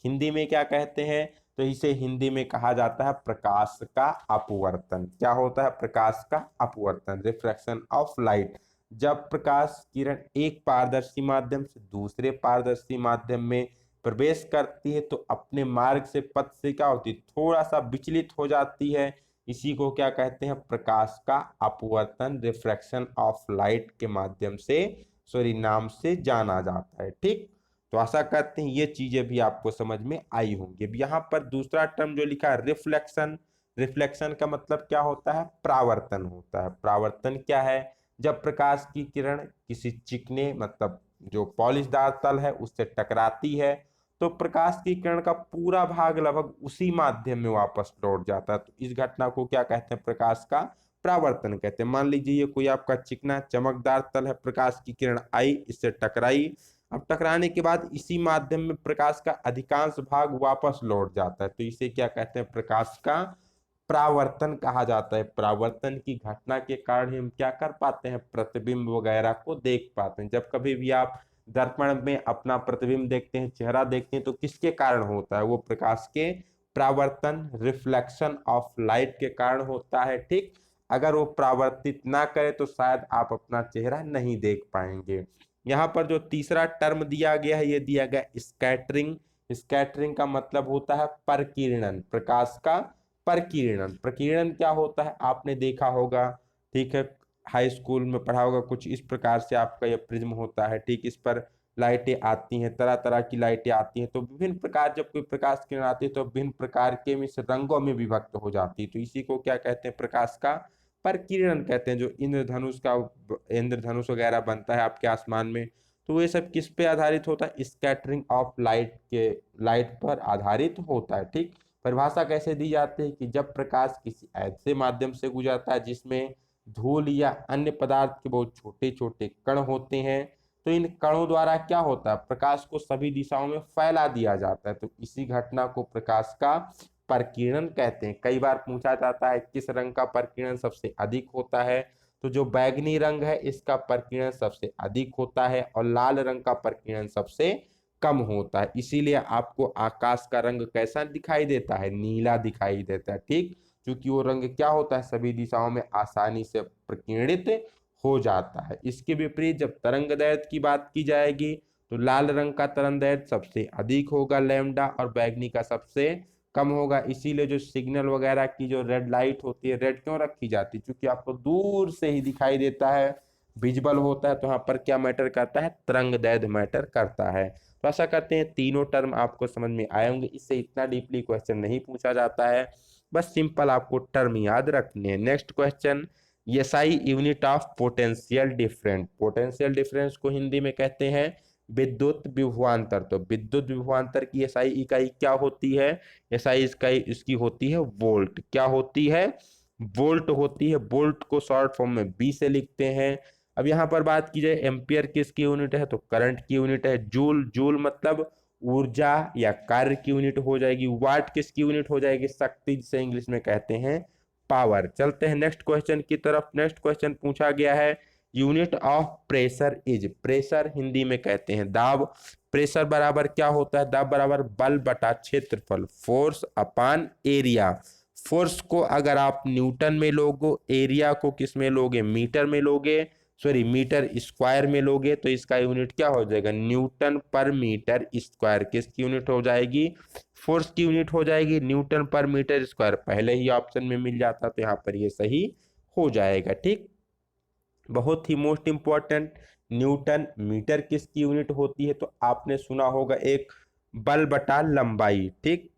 हिंदी में क्या कहते हैं, तो इसे हिंदी में कहा जाता है प्रकाश का अपवर्तन। क्या होता है, प्रकाश का अपवर्तन, रिफ्रैक्शन ऑफ लाइट। जब प्रकाश किरण एक पारदर्शी माध्यम से दूसरे पारदर्शी माध्यम में प्रवेश करती है तो अपने मार्ग से, पथ से क्या होती है, थोड़ा सा विचलित हो जाती है। इसी को क्या कहते हैं, प्रकाश का अपवर्तन, रिफ्रैक्शन ऑफ लाइट के माध्यम से, सॉरी, नाम से जाना जाता है। ठीक, तो आशा करते हैं ये चीजें भी आपको समझ में आई होंगी। अब यहाँ पर दूसरा टर्म जो लिखा है रिफ्लेक्शन, रिफ्लेक्शन का मतलब क्या होता है, प्रावर्तन होता है। प्रावर्तन क्या है, जब प्रकाश की किरण किसी चिकने मतलब जो पॉलिशदार तल है उससे टकराती है तो प्रकाश की किरण का पूरा भाग लगभग उसी माध्यम में वापस लौट जाता है। तो इस घटना को क्या कहते हैं, प्रकाश का प्रावर्तन कहते हैं। मान लीजिए ये कोई आपका चिकना चमकदार तल है, प्रकाश की किरण आई, इससे टकराई, अब टकराने के बाद इसी माध्यम में प्रकाश का अधिकांश भाग वापस लौट जाता है, तो इसे क्या कहते हैं, प्रकाश का प्रावर्तन कहा जाता है। प्रावर्तन की घटना के कारण हम क्या कर पाते हैं, प्रतिबिंब वगैरह को देख पाते हैं। जब कभी भी आप दर्पण में अपना प्रतिबिंब देखते हैं, चेहरा देखते हैं, तो किसके कारण होता है, वो प्रकाश के प्रावर्तन, रिफ्लेक्शन ऑफ लाइट के कारण होता है। ठीक, अगर वो प्रावर्तित ना करे तो शायद आप अपना चेहरा नहीं देख पाएंगे। यहाँ पर जो तीसरा टर्म दिया गया है, ये दिया गया स्कैटरिंग। स्कैटरिंग का मतलब होता है परकीर्णन, प्रकाश का परकीर्णन। प्रकीर्णन क्या होता है, आपने देखा होगा, ठीक है, हाई स्कूल में पढ़ा होगा, कुछ इस प्रकार से आपका यह प्रिज्म होता है। ठीक, इस पर लाइटें आती हैं, तरह तरह की लाइटें आती हैं, तो विभिन्न प्रकार, जब कोई प्रकाश किरण आती है तो विभिन्न प्रकार के इस रंगों में विभक्त हो जाती है, तो इसी को क्या कहते हैं, प्रकाश का परकीर्णन कहते हैं। जो इंद्रधनुष वगैरह बनता है आपके आसमान में, तो ये सब किस पे आधारित होता है, स्कैटरिंग ऑफ लाइट के, लाइट पर आधारित होता है। ठीक, परिभाषा कैसे दी जाती है कि जब प्रकाश किसी ऐसे माध्यम से गुजरता है जिसमें धूल या अन्य पदार्थ के बहुत छोटे छोटे कण होते हैं, तो इन कणों द्वारा क्या होता है, प्रकाश को सभी दिशाओं में फैला दिया जाता है, तो इसी घटना को प्रकाश का परकीर्णन कहते हैं। कई बार पूछा जाता है किस रंग का परकीर्णन सबसे अधिक होता है, तो जो बैगनी रंग है इसका परकीर्णन सबसे अधिक होता है और लाल रंग का परकीर्णन सबसे कम होता है। इसीलिए आपको आकाश का रंग कैसा दिखाई देता है, नीला दिखाई देता है। ठीक, क्योंकि वो रंग क्या होता है, सभी दिशाओं में आसानी से प्रकीर्णित हो जाता है। इसके विपरीत जब तरंग दैर्घ्य की बात की जाएगी तो लाल रंग का तरंग दैर्घ्य सबसे अधिक होगा लैम्डा, और बैगनी का सबसे कम होगा। इसीलिए जो सिग्नल वगैरह की जो रेड लाइट होती है, रेड क्यों रखी जाती है, क्योंकि आपको दूर से ही दिखाई देता है, विजिबल होता है, तो यहाँ पर क्या मैटर करता है, तरंग दैर्घ्य मैटर करता है। तो आशा करते हैं तीनों टर्म आपको समझ में आए होंगे, इससे इतना डीपली क्वेश्चन नहीं पूछा जाता है, बस सिंपल आपको टर्म याद रखने हैं। Next question, SI unit of potential difference. Potential difference को हिंदी में कहते हैं विद्युत विभवांतर। तो विद्युत विभवांतर की एसआई इकाई क्या होती है? एसआई इकाई इसकी होती है वोल्ट। क्या होती है? वोल्ट होती है। वोल्ट को शॉर्ट फॉर्म में बी से लिखते हैं। अब यहाँ पर बात की जाए एम्पियर किसकी यूनिट है, तो करंट की यूनिट है। जूल, जूल मतलब ऊर्जा या कार्य की यूनिट हो जाएगी। वाट किसकी यूनिट हो जाएगी? शक्ति, जिसे इंग्लिश में कहते हैं पावर। चलते हैं नेक्स्ट क्वेश्चन की तरफ। नेक्स्ट क्वेश्चन पूछा गया है unit of pressure is. Pressure Hindi में कहते हैं दाब। प्रेशर बराबर क्या होता है? दाब बराबर बल बटा क्षेत्रफल, फोर्स अपान एरिया। फोर्स को अगर आप न्यूटन में लोगे, एरिया को किस में लोगे? मीटर में लोगे, सॉरी मीटर स्क्वायर में लोगे, तो इसका यूनिट क्या हो जाएगा? न्यूटन पर मीटर स्क्वायर। किसकी यूनिट हो जाएगी? फोर्स की यूनिट हो जाएगी न्यूटन पर मीटर स्क्वायर। पहले ही ऑप्शन में मिल जाता तो यहाँ पर ये सही हो जाएगा। ठीक, बहुत ही मोस्ट इंपॉर्टेंट, न्यूटन मीटर किसकी यूनिट होती है? तो आपने सुना होगा एक बल बटा लंबाई। ठीक,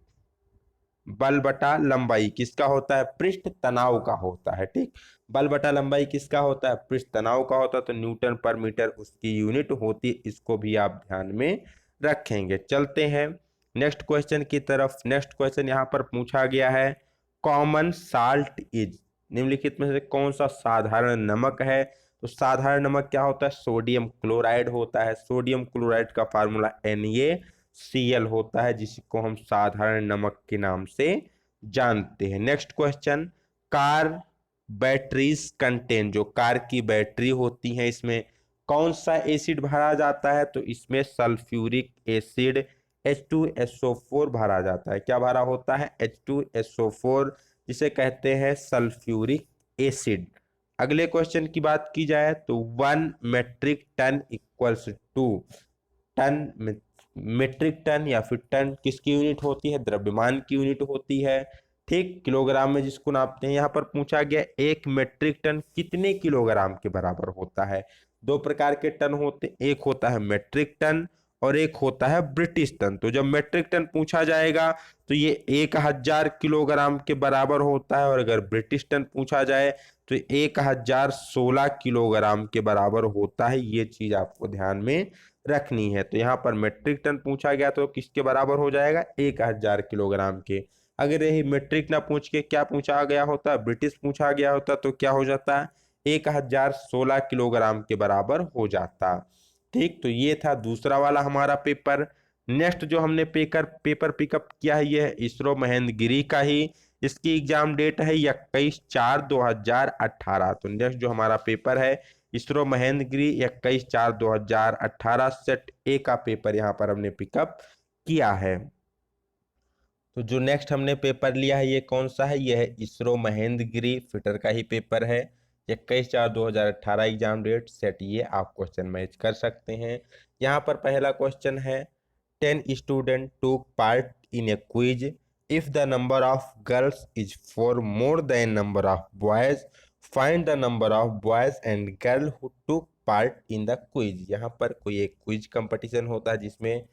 बल बटा लंबाई किसका होता है? पृष्ठ तनाव का होता है। ठीक, बल बटा लंबाई किसका होता है? पृष्ठ तनाव का होता है। तो न्यूटन पर मीटर उसकी यूनिट होती है। इसको भी आप ध्यान में रखेंगे। चलते हैं नेक्स्ट क्वेश्चन की तरफ। नेक्स्ट क्वेश्चन यहाँ पर पूछा गया है कॉमन साल्ट इज। निम्नलिखित में से कौन सा साधारण नमक है? तो साधारण नमक क्या होता है? सोडियम क्लोराइड होता है। सोडियम क्लोराइड का फार्मूला NaCl होता है, जिसको हम साधारण नमक के नाम से जानते हैं। Next question, car batteries contain, जो कार की बैटरी होती है इसमें कौन सा एसिड भरा जाता है? तो इसमें सल्फ्यूरिक एसिड H2SO4 भरा जाता है। क्या भरा होता है? H2SO4, जिसे कहते हैं सल्फ्यूरिक एसिड। अगले क्वेश्चन की बात की जाए तो 1 metric ton equals to, ton metric ton या फिर टन किसकी यूनिट होती है? द्रव्यमान की यूनिट होती है। ठीक, किलोग्राम में जिसको नापते हैं। यहाँ पर पूछा गया 1 मेट्रिक टन कितने किलोग्राम के बराबर होता है? दो प्रकार के टन होते, एक होता है मेट्रिक टन और एक होता है ब्रिटिश टन। तो जब मेट्रिक टन पूछा जाएगा तो ये 1000 किलोग्राम के बराबर होता है, और अगर ब्रिटिश टन पूछा जाए तो 1016 किलोग्राम के बराबर होता है। ये चीज आपको ध्यान में रखनी है। तो यहाँ पर मेट्रिक टन पूछा गया तो किसके बराबर हो जाएगा? 1000 किलोग्राम के। अगर यही मेट्रिक ना पूछ के क्या पूछा गया होता, ब्रिटिश पूछा गया होता, तो क्या हो जाता? 1016 किलोग्राम के बराबर हो जाता। ठीक, तो ये था दूसरा वाला हमारा पेपर। नेक्स्ट जो हमने पेपर पिकअप किया है, ये है इसरो महेंद्रगिरी का ही। इसकी एग्जाम डेट है 21/4/2018। तो नेक्स्ट जो हमारा पेपर है इसरो महेंद्रगिरी 21/4/2018 सेट ए का पेपर यहाँ पर हमने पिकअप किया है। तो जो नेक्स्ट हमने पेपर लिया है ये कौन सा है? ये है इसरो महेंद्रगिरी फिटर का ही पेपर है। 21/4/2018 एग्जाम डेट सेट ये आप क्वेश्चन मैच कर सकते हैं। यहाँ पर पहला क्वेश्चन है 10 स्टूडेंट टूक part in A quiz. If the number of girls is 4 more than number of boys, find the number of boys and girl who टूक पार्ट इन द क्विज। यहाँ पर कोई एक क्विज कंपटीशन होता है जिसमें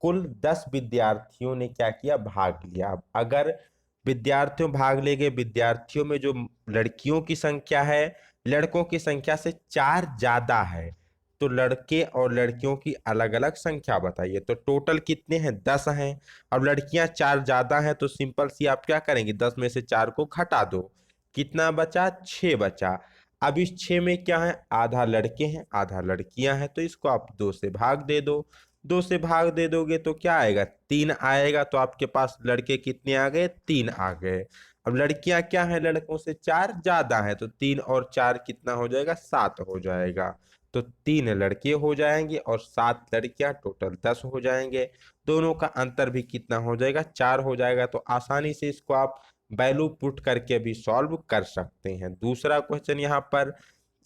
कुल 10 विद्यार्थियों ने क्या किया? भाग लिया। अब अगर विद्यार्थियों भाग ले गए, विद्यार्थियों में जो लड़कियों की संख्या है लड़कों की संख्या से 4 ज्यादा है, तो लड़के और लड़कियों की अलग अलग संख्या बताइए। तो टोटल कितने हैं? 10 हैं। अब लड़कियां 4 ज्यादा हैं, तो सिंपल सी आप क्या करेंगे? 10 में से 4 को घटा दो, कितना बचा? 6 बचा। अब इस 6 में क्या है? आधा लड़के हैं आधा लड़कियां हैं, तो इसको आप 2 से भाग दे दो। 2 से भाग दे दोगे तो क्या आएगा? 3 आएगा। तो आपके पास लड़के कितने आ गए? 3 आ गए। अब लड़कियां क्या है? लड़कों से 4 ज्यादा है, तो 3 और 4 कितना हो जाएगा? 7 हो जाएगा। तो 3 लड़के हो जाएंगे और 7 लड़कियां, टोटल 10 हो जाएंगे। दोनों का अंतर भी कितना हो जाएगा? 4 हो जाएगा। तो आसानी से इसको आप वैल्यू पुट करके भी सॉल्व कर सकते हैं। दूसरा क्वेश्चन यहाँ पर,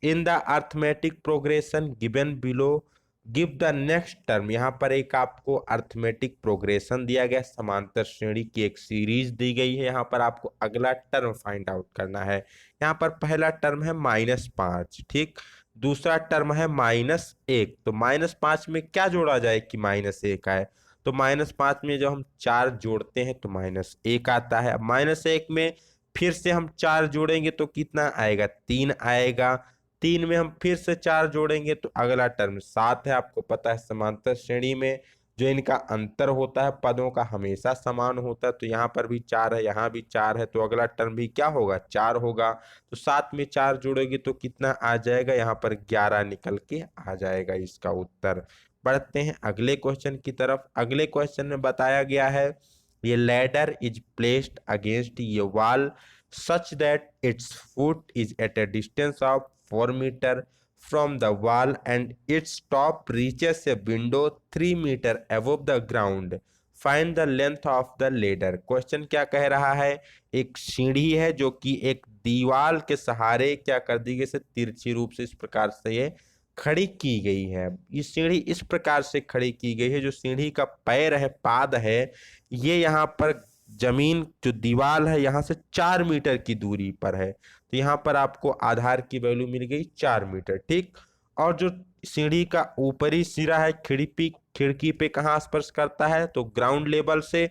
in the arithmetic progression given below give the next term. यहाँ पर एक आपको अर्थमेटिक प्रोग्रेशन दिया गया, समांतर श्रेणी की एक सीरीज दी गई है। यहाँ पर आपको अगला टर्म फाइंड आउट करना है। यहाँ पर पहला टर्म है -5, ठीक। दूसरा टर्म है -1। तो -5 में क्या जोड़ा जाए कि -1 आए? तो -5 में जब हम 4 जोड़ते हैं तो -1 आता है। अब -1 में फिर से हम 4 जोड़ेंगे तो कितना आएगा? 3 आएगा। 3 में हम फिर से 4 जोड़ेंगे तो अगला टर्म 7 है। आपको पता है समांतर श्रेणी में जो इनका अंतर होता है पदों का हमेशा समान होता है। तो यहाँ पर भी 4 है, यहाँ भी 4 है, तो अगला टर्म भी क्या होगा, 4 होगा। तो 7 में 4 जोड़ोगे तो कितना आ जाएगा, यहाँ पर 11 निकल के आ जाएगा इसका उत्तर। बढ़ते हैं अगले क्वेश्चन की तरफ। अगले क्वेश्चन में बताया गया है ये लैडर इज प्लेस्ड अगेंस्ट ये wall such that its foot is at a distance of 4 meter from the wall and its top reaches a window 3 meter above the ground. Find the length of the ladder. Question क्या कह रहा है, एक सीढ़ी है जो कि एक दीवार के सहारे क्या कर दी गई से तिरछी रूप से इस प्रकार से ये खड़ी की गई है। ये सीढ़ी इस प्रकार से खड़ी की गई है, जो सीढ़ी का पैर है, पाद है, ये यहाँ पर जमीन जो दीवार है यहाँ से 4 मीटर की दूरी पर है। तो यहाँ पर आपको आधार की वैल्यू मिल गई 4 मीटर, ठीक। और जो सीढ़ी का ऊपरी सिरा है खिड़की पे कहाँ स्पर्श करता है, तो ग्राउंड लेवल से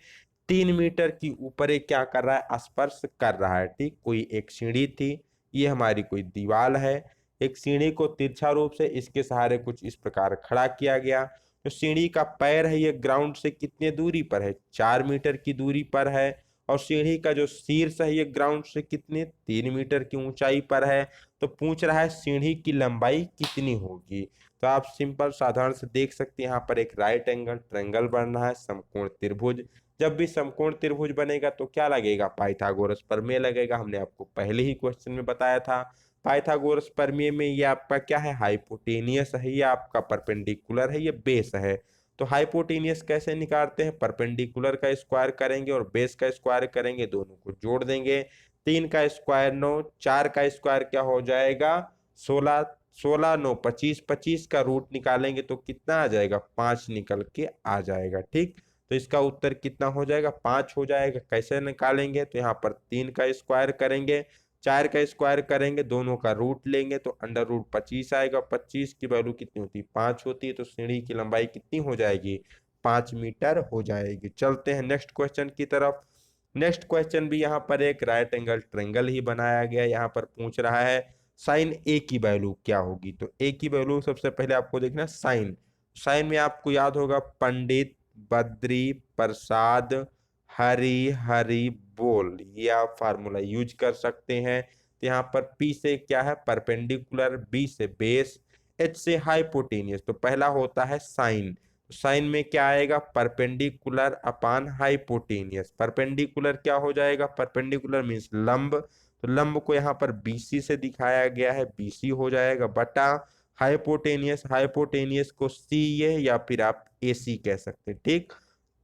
3 मीटर की ऊपर क्या कर रहा है, स्पर्श कर रहा है, ठीक। कोई एक सीढ़ी थी, ये हमारी कोई दीवार है, एक सीढ़ी को तिरछा रूप से इसके सहारे कुछ इस प्रकार खड़ा किया गया। जो सीढ़ी का पैर है ये ग्राउंड से कितने दूरी पर है, 4 मीटर की दूरी पर है। और सीढ़ी का जो शीर्ष है ये ग्राउंड से कितने, 3 मीटर की ऊंचाई पर है। तो पूछ रहा है सीढ़ी की लंबाई कितनी होगी। तो आप सिंपल साधारण से देख सकते हैं, यहाँ पर एक राइट एंगल ट्रायंगल बन रहा है, समकोण त्रिभुज। जब भी समकोण त्रिभुज बनेगा तो क्या लगेगा, पाइथागोरस प्रमेय लगेगा। हमने आपको पहले ही क्वेश्चन में बताया था। पाइथागोरस प्रमेय में ये आपका क्या है, हाइपोटेनियस है, ये आपका परपेंडिकुलर है, ये बेस है। तो हाइपोटेनियस कैसे निकालते हैं, परपेंडिकुलर का स्क्वायर करेंगे और बेस का स्क्वायर करेंगे, दोनों को जोड़ देंगे। 3 का स्क्वायर 9, 4 का स्क्वायर क्या हो जाएगा 16, 16 9 25, 25 का रूट निकालेंगे तो कितना आ जाएगा, 5 निकल के आ जाएगा, ठीक। तो इसका उत्तर कितना हो जाएगा, 5 हो जाएगा। कैसे निकालेंगे, तो यहाँ पर 3 का स्क्वायर करेंगे, 4 का स्क्वायर करेंगे, दोनों का रूट लेंगे तो अंडर रूट 25 आएगा। 25 की वैल्यू कितनी होती है, 5 होती है। तो सीढ़ी की लंबाई कितनी हो जाएगी, 5 मीटर हो जाएगी। चलते हैं नेक्स्ट क्वेश्चन की तरफ। नेक्स्ट क्वेश्चन भी यहाँ पर एक राइट एंगल ट्रायंगल ही बनाया गया। यहाँ पर पूछ रहा है साइन ए की वैल्यू क्या होगी। तो ए की वैल्यू सबसे पहले आपको देखना साइन। साइन में आपको याद होगा पंडित बद्री प्रसाद हरी हरी बोल, ये आप फार्मूला यूज कर सकते हैं। तो यहाँ पर P से क्या है परपेंडिकुलर, B से बेस, H से हाइपोटेनियस। तो पहला होता है साइन। साइन में क्या आएगा, परपेंडिकुलर अपान हाइपोटेनियस। परपेंडिकुलर क्या हो जाएगा, परपेंडिकुलर मीन्स लंब, तो लंब को यहाँ पर BC से दिखाया गया है, BC हो जाएगा बटा हाइपोटेनियस। हाइपोटेनियस को CA या फिर आप AC कह सकते हैं, ठीक।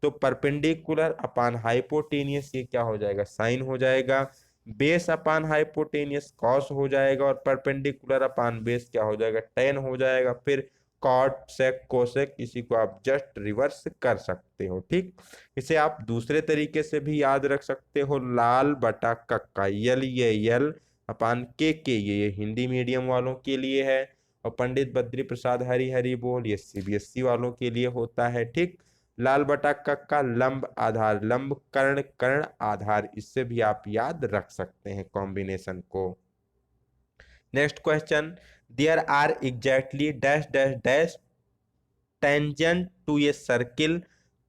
तो परपेंडिकुलर अपान हाइपोटेनियस ये क्या हो जाएगा, साइन हो जाएगा। बेस अपान हाइपोटेनियस कॉस हो जाएगा और परपेंडिकुलर अपान बेस क्या हो जाएगा, टेन हो जाएगा। फिर कॉट सेक कोसेक, इसी को आप जस्ट रिवर्स कर सकते हो, ठीक। इसे आप दूसरे तरीके से भी याद रख सकते हो, लाल बटा कक्का, यल ये यल अपान के ये हिंदी मीडियम वालों के लिए है। और पंडित बद्री प्रसाद हरी हरी बोल ये CBSE वालों के लिए होता है, ठीक। लाल बटा कक्का लंब आधार लंब कर्ण कर्ण आधार, इससे भी आप याद रख सकते हैं कॉम्बिनेशन को। Next question, there are exactly dash dash dash tangent to a circle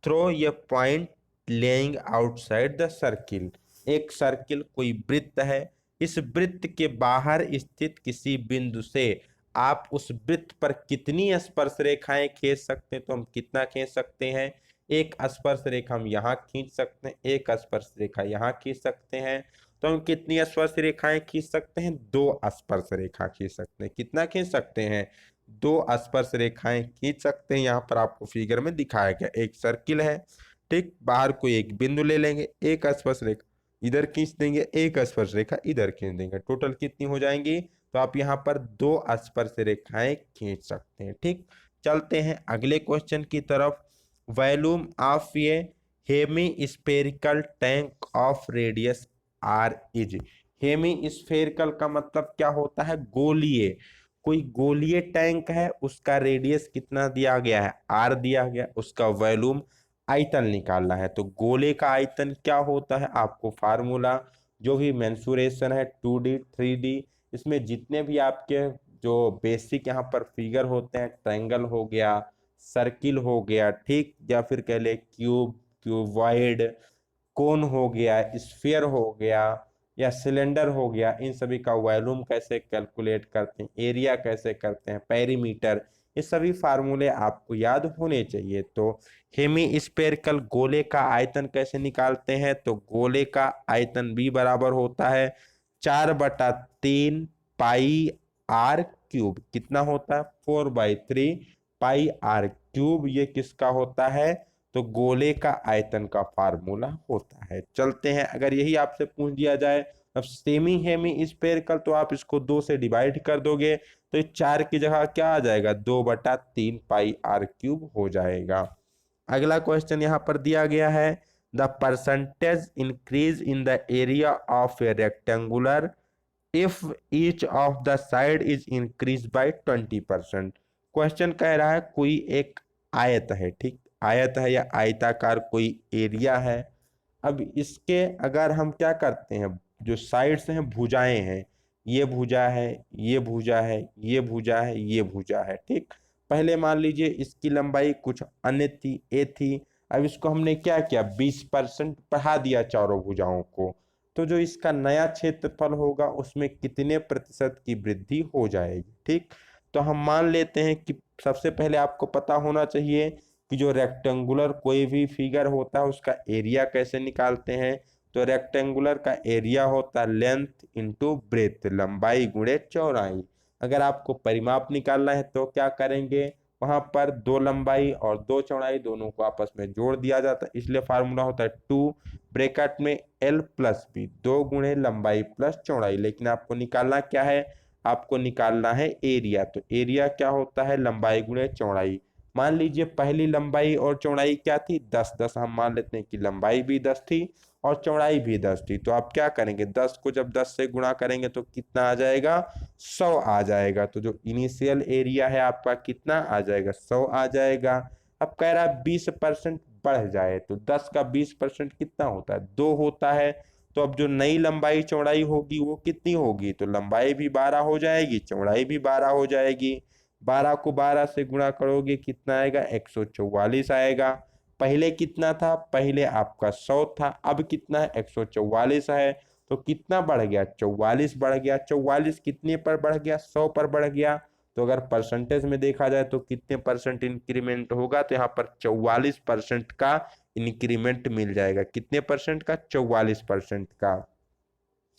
through a point lying outside the circle. एक सर्किल कोई वृत्त है, इस वृत्त के बाहर स्थित किसी बिंदु से आप उस वृत्त पर कितनी स्पर्श रेखाएं खींच सकते हैं, तो हम कितना खींच सकते हैं, एक स्पर्श रेखा हम यहाँ खींच सकते हैं, एक स्पर्श रेखा यहाँ खींच सकते हैं। तो हम कितनी स्पर्श रेखाएं खींच सकते हैं, 2 स्पर्श रेखा खींच सकते हैं। कितना खींच सकते हैं, 2 स्पर्श रेखाएं खींच सकते हैं। यहाँ पर आपको फिगर में दिखाया गया, एक सर्किल है, ठीक, बाहर कोई एक बिंदु ले लेंगे, एक स्पर्श रेखा इधर खींच देंगे, एक स्पर्श रेखा इधर खींच देंगे, टोटल कितनी हो जाएंगी, तो आप यहाँ पर 2 स्पर्श रेखाएं खींच सकते हैं, ठीक। चलते हैं अगले क्वेश्चन की तरफ। Volume of a hemispherical tank of radius r is. Hemispherical का मतलब क्या होता है, गोलीय। कोई गोलीय टैंक है, उसका रेडियस कितना दिया गया है, आर दिया गया, उसका वॉल्यूम आयतन निकालना है। तो गोले का आयतन क्या होता है, आपको फार्मूला जो भी मेंसुरेशन है 2D 3D, इसमें जितने भी आपके जो बेसिक यहाँ पर फिगर होते हैं, ट्रायंगल हो गया, सर्किल हो गया, ठीक, या फिर कह ले क्यूब, क्यूबॉइड, कोन हो गया, स्फीयर हो गया या सिलेंडर हो गया, इन सभी का वॉल्यूम कैसे कैलकुलेट करते हैं, एरिया कैसे करते हैं, पेरीमीटर, ये सभी फार्मूले आपको याद होने चाहिए। तो हेमी स्फेरिकल गोले का आयतन कैसे निकालते हैं, तो गोले का आयतन भी बराबर होता है 4/3 पाई आर क्यूब। कितना होता है? 4/3 पाई आर क्यूब। ये किसका होता है? तो गोले का आयतन का फार्मूला होता है। चलते हैं, अगर यही आपसे पूछ दिया जाए अब सेमी हेमी स्फेरिकल, तो आप इसको 2 से डिवाइड कर दोगे तो 4 की जगह क्या आ जाएगा? 2/3 पाई आर क्यूब हो जाएगा। अगला क्वेश्चन यहाँ पर दिया गया है, the percentage increase in the area of A rectangular if each of the side is increase by 20%। Question कह रहा है कोई एक आयत है, ठीक, आयत है या आयताकार कोई एरिया है। अब इसके अगर हम क्या करते हैं, जो साइड्स हैं, भुजाएं हैं, ये भुजा है, ये भुजा है, ये भुजा है, ये भुजा है, ठीक। पहले मान लीजिए इसकी लंबाई कुछ अन्य थी, ए थी। अब इसको हमने क्या किया? 20% बढ़ा दिया चारों भुजाओं को। तो जो इसका नया क्षेत्रफल होगा उसमें कितने प्रतिशत की वृद्धि हो जाएगी, ठीक। तो हम मान लेते हैं कि सबसे पहले आपको पता होना चाहिए कि जो रेक्टेंगुलर कोई भी फिगर होता है उसका एरिया कैसे निकालते हैं। तो रेक्टेंगुलर का एरिया होता है लेंथ इंटू ब्रेथ, लंबाई गुणे चौड़ाई। अगर आपको परिमाप निकालना है तो क्या करेंगे? वहां पर 2 लंबाई और 2 चौड़ाई दोनों को आपस में जोड़ दिया जाता है, इसलिए फार्मूला होता है 2 ब्रैकेट में L प्लस बी, 2 गुणे लंबाई प्लस चौड़ाई। लेकिन आपको निकालना क्या है? आपको निकालना है एरिया। तो एरिया क्या होता है? लंबाई गुणे चौड़ाई। मान लीजिए पहली लंबाई और चौड़ाई क्या थी? 10 10। हम मान लेते हैं कि लंबाई भी 10 थी और चौड़ाई भी 10 थी। तो आप क्या करेंगे? 10 को जब 10 से गुणा करेंगे तो कितना आ जाएगा? 100 आ जाएगा। तो जो इनिशियल एरिया है आपका कितना आ जाएगा? 100 आ जाएगा। अब कह रहा है 20% बढ़ जाए, तो 10 का 20% कितना होता है? 2 होता है। तो अब जो नई लंबाई चौड़ाई होगी वो कितनी होगी? तो लंबाई भी 12 हो जाएगी, चौड़ाई भी 12 हो जाएगी। 12 को 12 से गुणा करोगे कितना आएगा? 144 आएगा। पहले कितना था? पहले आपका 100 था, अब कितना है? 144 है। तो कितना बढ़ गया? 44 बढ़ गया। 44 कितने पर बढ़ गया? 100 पर बढ़ गया। तो अगर परसेंटेज में देखा जाए तो कितने परसेंट इंक्रीमेंट होगा? तो यहाँ पर 44% का इंक्रीमेंट मिल जाएगा। कितने परसेंट का? 44% का।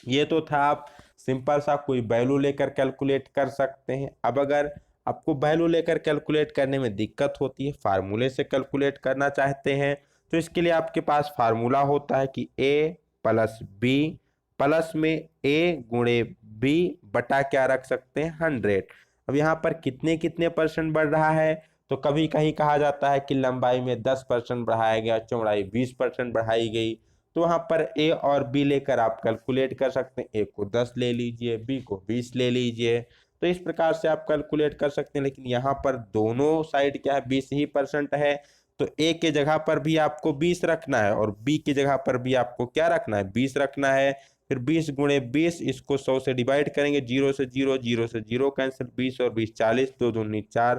ये तो था, आप सिंपल सा कोई वैल्यू लेकर कैलकुलेट कर सकते हैं। अब अगर आपको वैल्यू लेकर कैलकुलेट करने में दिक्कत होती है, फार्मूले से कैलकुलेट करना चाहते हैं, तो इसके लिए आपके पास फार्मूला होता है कि a प्लस बी प्लस में a गुणे बी बटा क्या रख सकते हैं? 100। अब यहाँ पर कितने कितने परसेंट बढ़ रहा है? तो कभी कहीं कहा जाता है कि लंबाई में 10% बढ़ाया गया, चौड़ाई 20% बढ़ाई गई। तो वहां पर ए और बी लेकर आप कैलकुलेट कर सकते हैं। ए को 10 ले लीजिए, बी को 20 ले लीजिए। तो इस प्रकार से आप कैलकुलेट कर सकते हैं। लेकिन यहाँ पर दोनों साइड क्या है? 20 ही परसेंट है। तो ए के जगह पर भी आपको 20 रखना है और बी की जगह पर भी आपको क्या रखना है? 20 रखना है। फिर 20 गुणे 20, इसको 100 से डिवाइड करेंगे, 0 से 0, 0 से 0 कैंसिल, 20 और 20 40, 2 दूनी 4।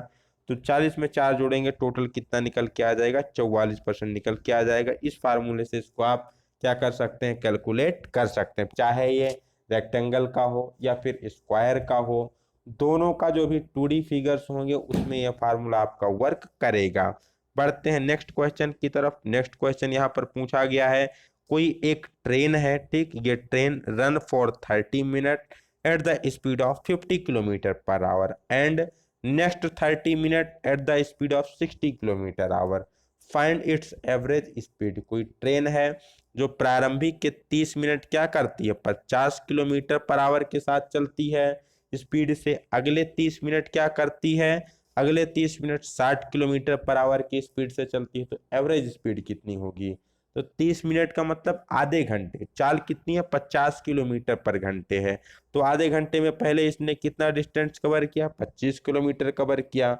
तो 40 में 4 जोड़ेंगे, टोटल कितना निकल के आ जाएगा? 44% निकल के आ जाएगा। इस फार्मूले से इसको आप क्या कर सकते हैं? कैलकुलेट कर सकते हैं। चाहे ये रेक्टेंगल का हो या फिर स्क्वायर का हो, दोनों का जो भी 2D फिगर्स होंगे उसमें यह फार्मूला आपका वर्क करेगा। बढ़ते हैं नेक्स्ट क्वेश्चन की तरफ। नेक्स्ट क्वेश्चन यहाँ पर पूछा गया है, कोई एक ट्रेन है, ठीक, ये train run for 30 minute at the speed of 50 kilometre per hour and next 30 minute at the speed of 60 kilometre our. Find its average speed. कोई ट्रेन है जो प्रारंभिक के 30 मिनट क्या करती है? 50 किलोमीटर पर आवर के साथ चलती है स्पीड से। अगले 30 मिनट क्या करती है? अगले 30 मिनट 60 किलोमीटर पर आवर की स्पीड से चलती है। तो एवरेज स्पीड कितनी होगी? तो 30 मिनट का मतलब आधे घंटे। चाल कितनी है? 50 किलोमीटर पर घंटे है। तो आधे घंटे में पहले इसने कितना डिस्टेंस कवर किया? 25 किलोमीटर कवर किया।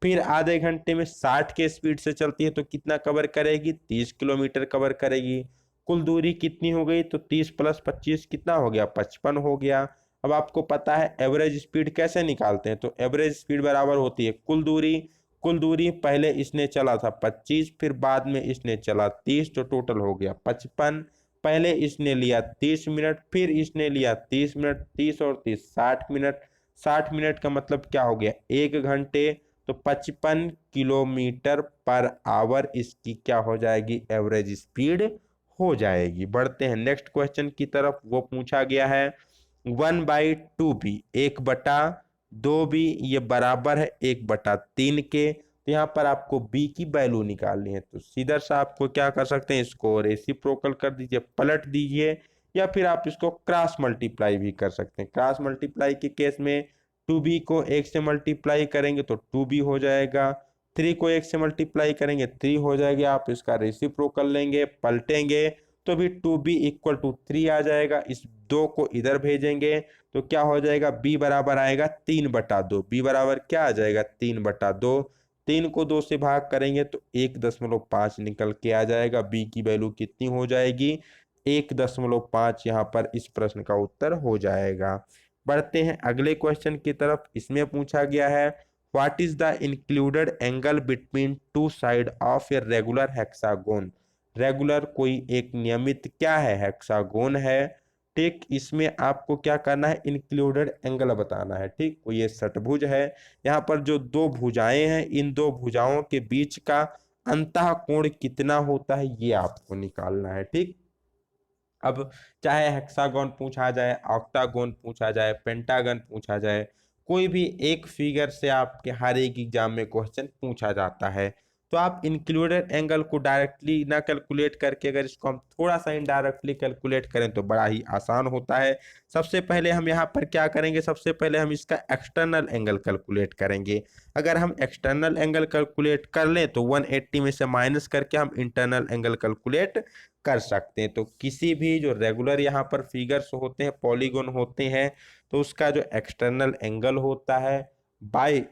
फिर आधे घंटे में 60 के स्पीड से चलती है तो कितना कवर करेगी? 30 किलोमीटर कवर करेगी। कुल दूरी कितनी हो गई? तो 30 प्लस 25 कितना हो गया? 55 हो गया। अब आपको पता है एवरेज स्पीड कैसे निकालते हैं, तो एवरेज स्पीड बराबर होती है कुल दूरी पहले इसने चला था 25, फिर बाद में इसने चला 30, तो टोटल हो गया 55। पहले इसने लिया 30 मिनट, फिर इसने लिया 30 मिनट, 30 और 30 60 मिनट। 60 मिनट का मतलब क्या हो गया, 1 घंटे। तो 55 किलोमीटर पर आवर इसकी क्या हो जाएगी, एवरेज स्पीड हो जाएगी। बढ़ते हैं नेक्स्ट क्वेश्चन की तरफ, वो पूछा गया है 1/2b, 1/2b ये बराबर है 1/3 के। तो यहाँ पर आपको b की वैल्यू निकालनी है, तो सीधा सा आपको क्या कर सकते हैं, इसको रेसिप्रोकल कर दीजिए, पलट दीजिए, या फिर आप इसको क्रॉस मल्टीप्लाई भी कर सकते हैं। क्रॉस मल्टीप्लाई के केस में 2b को 1 से मल्टीप्लाई करेंगे तो 2b हो जाएगा, 3 को 1 से मल्टीप्लाई करेंगे 3 हो जाएगी, आप इसका रेसिप्रोकल लेंगे पलटेंगे तो भी 2b इक्वल टू 3 आ जाएगा। इस 2 को इधर भेजेंगे तो क्या हो जाएगा, b बराबर आएगा 3/2। b बराबर क्या आ जाएगा, 3/2। 3 को 2 से भाग करेंगे तो 1.5 निकल के आ जाएगा। b की वैल्यू कितनी हो जाएगी, 1.5 यहाँ पर इस प्रश्न का उत्तर हो जाएगा। बढ़ते हैं अगले क्वेश्चन की तरफ, इसमें पूछा गया है what is the included angle between two side of a regular hexagon. Regular कोई एक नियमित क्या है, हेक्सागोन है। ठीक, इसमें आपको क्या करना है, इंक्लूडेड एंगल बताना है। ठीक, तो ये षटभुज है, यहाँ पर जो दो भुजाएं हैं इन दो भुजाओं के बीच का अंतः कोण कितना होता है ये आपको निकालना है। ठीक, अब चाहे हेक्सागोन पूछा जाए, ऑक्टागोन पूछा जाए, पेंटागन पूछा जाए, कोई भी एक फिगर से आपके हर एक एग्जाम में क्वेश्चन पूछा जाता है। तो आप इंक्लूडेड एंगल को डायरेक्टली ना कैलकुलेट करके अगर इसको हम थोड़ा सा इनडायरेक्टली कैलकुलेट करें तो बड़ा ही आसान होता है। सबसे पहले हम यहाँ पर क्या करेंगे, सबसे पहले हम इसका एक्सटर्नल एंगल कैलकुलेट करेंगे। अगर हम एक्सटर्नल एंगल कैलकुलेट कर लें तो 180 में से माइनस करके हम इंटरनल एंगल कैलकुलेट कर सकते हैं। तो किसी भी जो रेगुलर यहाँ पर फिगर्स होते हैं, पॉलीगॉन होते हैं, तो उसका जो एक्सटर्नल एंगल होता है, बाई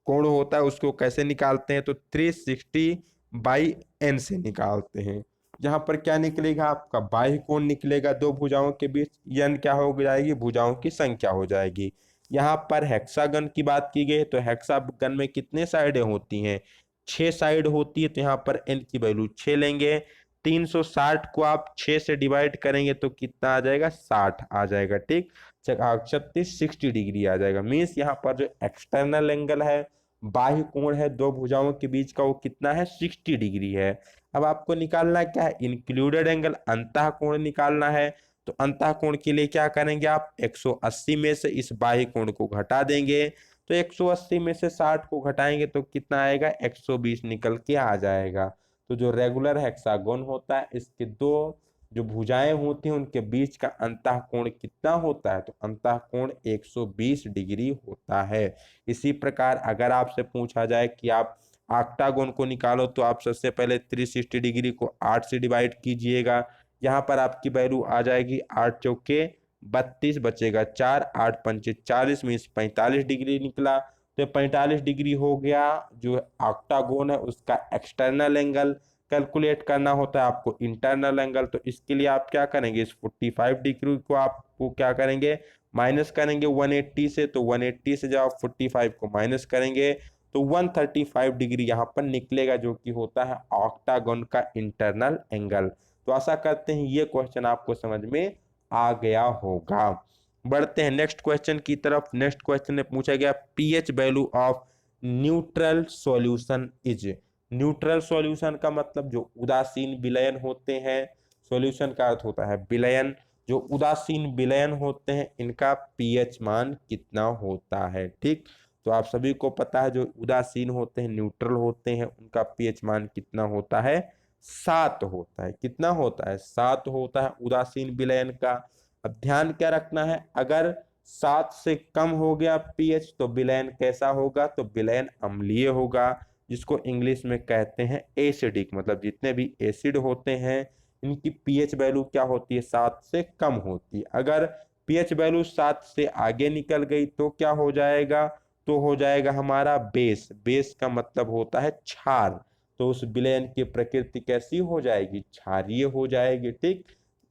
कोण होता है, उसको कैसे निकालते हैं, तो 360/n से निकालते हैं। यहाँ पर क्या निकलेगा, आपका बाह्य कोण निकलेगा दो भुजाओं के बीच, n क्या हो जाएगी, भुजाओं की संख्या हो जाएगी। यहाँ पर हेक्सागन की बात की गई तो हेक्सागन में कितने साइडें होती हैं, 6 साइड होती है, तो यहाँ पर n की वैल्यू 6 लेंगे। 360 को आप 6 से डिवाइड करेंगे तो कितना आ जाएगा, 60 आ जाएगा। ठीक, 36 60 डिग्री आ जाएगा। मीन्स यहाँ पर जो एक्सटर्नल एंगल है, बाह्य कोण है दो भुजाओं के बीच का, वो कितना है, 60 डिग्री है। अब आपको निकालना क्या है, इंक्लूडेड एंगल, अंतः कोण निकालना है। तो अंतः कोण के लिए क्या करेंगे, आप 180 में से इस बाह्य कोण को घटा देंगे, तो 180 में से 60 को घटाएंगे तो कितना आएगा, 120 निकल के आ जाएगा। तो जो रेगुलर हेक्सागोन होता है, इसके दो जो भुजाएं होती हैं उनके बीच का अंतः कोण कितना होता है, तो अंतः कोण 120 डिग्री होता है। इसी प्रकार अगर आपसे पूछा जाए कि आप ऑक्टागोन को निकालो तो आप सबसे पहले 360 डिग्री को 8 से डिवाइड कीजिएगा। यहाँ पर आपकी वैल्यू आ जाएगी 8 चौके 32, बचेगा 4, 8 पंचे 40 मीन्स 45 डिग्री निकला। तो 45 डिग्री हो गया। जो ऑक्टागोन है उसका एक्सटर्नल एंगल कैलकुलेट करना होता है आपको इंटरनल एंगल, तो इसके लिए आप क्या करेंगे, इस 45 डिग्री को आपको क्या करेंगे, माइनस करेंगे 180 से। तो 180 से जब आप 45 को माइनस करेंगे तो 135 डिग्री यहाँ पर निकलेगा, जो कि होता है ऑक्टागोन का इंटरनल एंगल। तो आशा करते हैं ये क्वेश्चन आपको समझ में आ गया होगा। बढ़ते हैं नेक्स्ट क्वेश्चन की तरफ। नेक्स्ट क्वेश्चन में पूछा गया pH value of neutral solution is. Neutral solution का मतलब जो उदासीन विलयन होते हैं, सॉल्यूशन का अर्थ होता है विलयन, जो उदासीन विलयन होते हैं इनका पीएच मान कितना होता है। ठीक, तो आप सभी को पता है जो उदासीन होते हैं, न्यूट्रल होते हैं, उनका पीएच मान कितना होता है, 7 होता है। कितना होता है, 7 होता है उदासीन विलयन का। अब ध्यान क्या रखना है, अगर 7 से कम हो गया पीएच तो विलयन कैसा होगा, तो विलयन अम्लीय होगा, जिसको इंग्लिश में कहते हैं एसिडिक। मतलब जितने भी एसिड होते हैं इनकी पीएच वैल्यू क्या होती है, 7 से कम होती है। अगर पीएच वैल्यू 7 से आगे निकल गई तो क्या हो जाएगा, तो हो जाएगा हमारा बेस। बेस का मतलब होता है क्षार, तो उस विलयन की प्रकृति कैसी हो जाएगी, क्षारीय हो जाएगी। ठीक,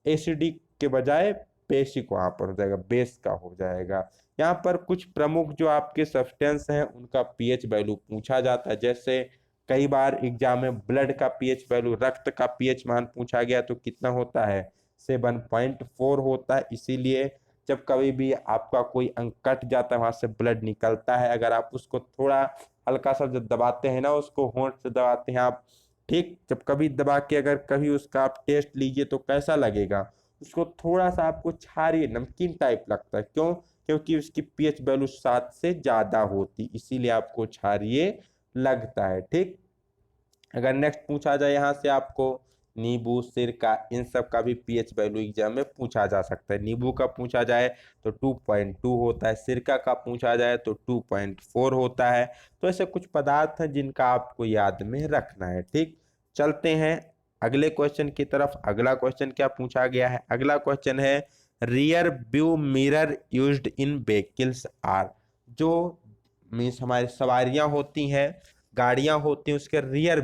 एसिडिक के बजाय बेसिक वहाँ पर हो जाएगा, बेस का हो जाएगा। यहाँ पर कुछ प्रमुख जो आपके सब्सटेंस हैं उनका पीएच वैल्यू पूछा जाता है। जैसे कई बार एग्जाम में ब्लड का पीएच वैल्यू, रक्त का पीएच मान पूछा गया तो कितना होता है, 7.4 होता है। इसीलिए जब कभी भी आपका कोई अंग कट जाता है, वहां से ब्लड निकलता है, अगर आप उसको थोड़ा हल्का सा जब दबाते हैं ना, उसको होंठ से दबाते हैं आप, ठीक, जब कभी दबा के अगर कभी उसका आप टेस्ट लीजिए तो कैसा लगेगा, उसको थोड़ा सा आपको क्षारीय नमकीन टाइप लगता है। क्यों? क्योंकि उसकी पीएच वैल्यू 7 से ज्यादा होती, इसीलिए आपको क्षारीय लगता है। ठीक, अगर नेक्स्ट पूछा जाए यहाँ से आपको नींबू, सिरका, इन सब का भी पीएच वैल्यू एग्जाम में पूछा जा सकता है। नींबू का पूछा जाए तो 2.2 होता है, सिरका का पूछा जाए तो 2.4 होता है। तो ऐसे कुछ पदार्थ हैं जिनका आपको याद में रखना है। ठीक, चलते हैं अगले क्वेश्चन की तरफ। अगला क्वेश्चन क्या पूछा गया है? अगला क्वेश्चन है rear view mirror used in vehicles are. जो मीन्स हमारी सवारियां होती हैं, गाड़ियां होती हैं, उसके रियर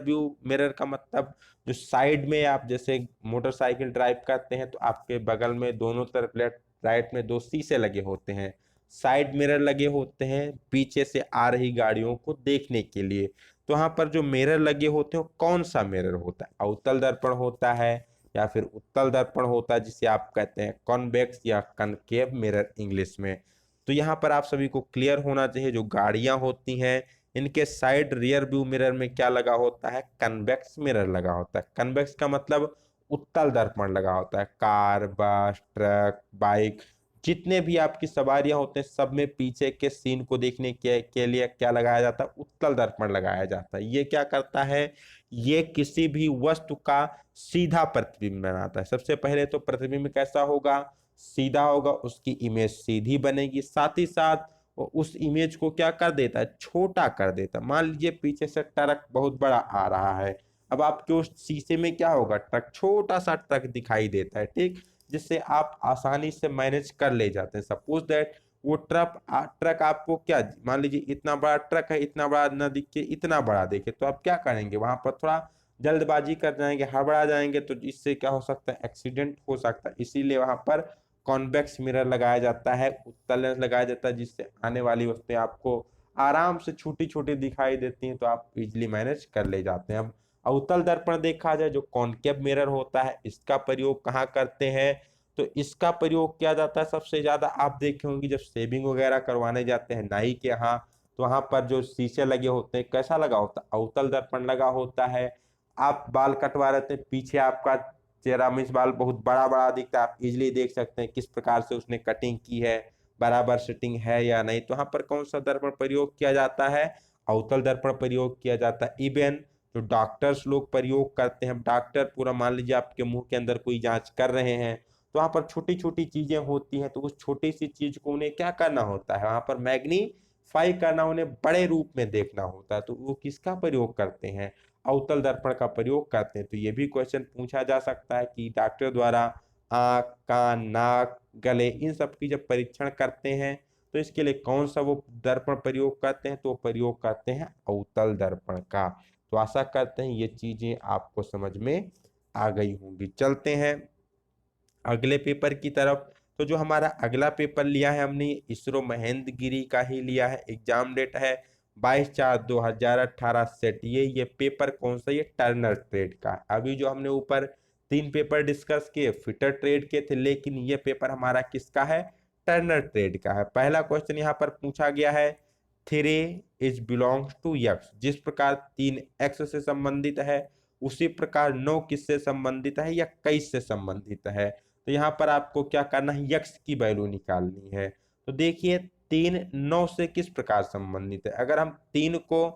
व्यू मिरर का मतलब जो साइड में आप जैसे मोटरसाइकिल ड्राइव करते हैं तो आपके बगल में दोनों तरफ लेफ्ट राइट में दो शीशे लगे होते हैं, साइड मिरर लगे होते हैं पीछे से आ रही गाड़ियों को देखने के लिए। तो वहां पर जो मिरर लगे होते हैं कौन सा मिरर होता है? अवतल दर्पण होता है या फिर उत्तल दर्पण होता है, जिसे आप कहते हैं कॉन्वेक्स या कनकेव मिरर इंग्लिश में। तो यहाँ पर आप सभी को क्लियर होना चाहिए, जो गाड़ियां होती हैं इनके साइड रियर व्यू मिरर में क्या लगा होता है? कन्वेक्स मिरर लगा होता है। कन्वेक्स का मतलब उत्तल दर्पण लगा होता है। कार, बस, ट्रक, बाइक, जितने भी आपकी सवारियां होते हैं सब में पीछे के सीन को देखने के लिए क्या लगाया जाता है? उत्तल दर्पण लगाया जाता है। ये क्या करता है? ये किसी भी वस्तु का सीधा प्रतिबिंब बनाता है। सबसे पहले तो प्रतिबिंब कैसा होगा? सीधा होगा, उसकी इमेज सीधी बनेगी, साथ ही साथ वो उस इमेज को क्या कर देता है? छोटा कर देता है। मान लीजिए पीछे से ट्रक बहुत बड़ा आ रहा है, अब आपके उस शीशे में क्या होगा? ट्रक, छोटा सा ट्रक दिखाई देता है, ठीक, जिससे आप आसानी से मैनेज कर ले जाते हैं। सपोज दैट वो ट्रक आपको क्या, मान लीजिए इतना बड़ा ट्रक है, इतना बड़ा न दिख के इतना बड़ा देखे तो आप क्या करेंगे? वहां पर थोड़ा जल्दबाजी कर जाएंगे, हड़बड़ा जाएंगे, तो इससे क्या हो सकता है? एक्सीडेंट हो सकता है। इसीलिए वहां पर कॉन्वेक्स मिरर लगाया जाता है, उत्तल लेंस लगाया जाता है, जिससे आने वाली वस्तुएं आपको आराम से छोटी छोटी दिखाई देती हैं, तो आप इजिली मैनेज कर ले जाते हैं। अब अवतल दर्पण देखा जाए, जो कॉनकेव मिरर होता है, इसका प्रयोग कहाँ करते हैं? तो इसका प्रयोग किया जाता है सबसे ज्यादा, आप देखे होंगे जब शेविंग वगैरह करवाने जाते हैं नाई के यहाँ, तो वहां पर जो शीशे लगे होते हैं कैसा लगा होता है? अवतल दर्पण लगा होता है। आप बाल कटवा रहे थे, पीछे आपका चेहरा में बाल बहुत बड़ा बड़ा दिखता है, आप इजिली देख सकते हैं किस प्रकार से उसने कटिंग की है, बराबर सेटिंग है या नहीं। तो यहाँ पर कौन सा दर्पण प्रयोग किया जाता है? अवतल दर्पण प्रयोग किया जाता है। इवन जो डॉक्टर्स लोग प्रयोग करते हैं, डॉक्टर पूरा मान लीजिए आपके मुंह के अंदर कोई जांच कर रहे हैं, तो वहां पर छोटी छोटी चीजें होती हैं, तो उस छोटी सी चीज को उन्हें क्या करना होता है? वहां पर मैग्नीफाई करना, उन्हें बड़े रूप में देखना होता है। तो वो किसका प्रयोग करते हैं? अवतल दर्पण का प्रयोग करते हैं। तो ये भी क्वेश्चन पूछा जा सकता है कि डॉक्टर द्वारा आंख, कान, नाक, गले, इन सब की जब परीक्षण करते हैं तो इसके लिए कौन सा वो दर्पण प्रयोग करते हैं? तो प्रयोग करते हैं अवतल दर्पण का। तो आशा करते हैं ये चीजें आपको समझ में आ गई होंगी। चलते हैं अगले पेपर की तरफ। तो जो हमारा अगला पेपर लिया है हमने, इसरो महेंद्रगिरी का ही लिया है। एग्जाम डेट है 22/4/2018 सेट। ये पेपर कौन सा? ये टर्नर ट्रेड का। अभी जो हमने ऊपर 3 पेपर डिस्कस किए फिटर ट्रेड के थे, लेकिन ये पेपर हमारा किसका है? टर्नर ट्रेड का है। पहला क्वेश्चन यहाँ पर पूछा गया है, 3 इज बिलोंग्स टू यक्स। जिस प्रकार 3 एक्स से संबंधित है, उसी प्रकार 9 किससे संबंधित है या 21 से संबंधित है। तो यहाँ पर आपको क्या करना है? यक्स की वैल्यू निकालनी है। तो देखिए 3 9 से किस प्रकार संबंधित है? अगर हम 3 को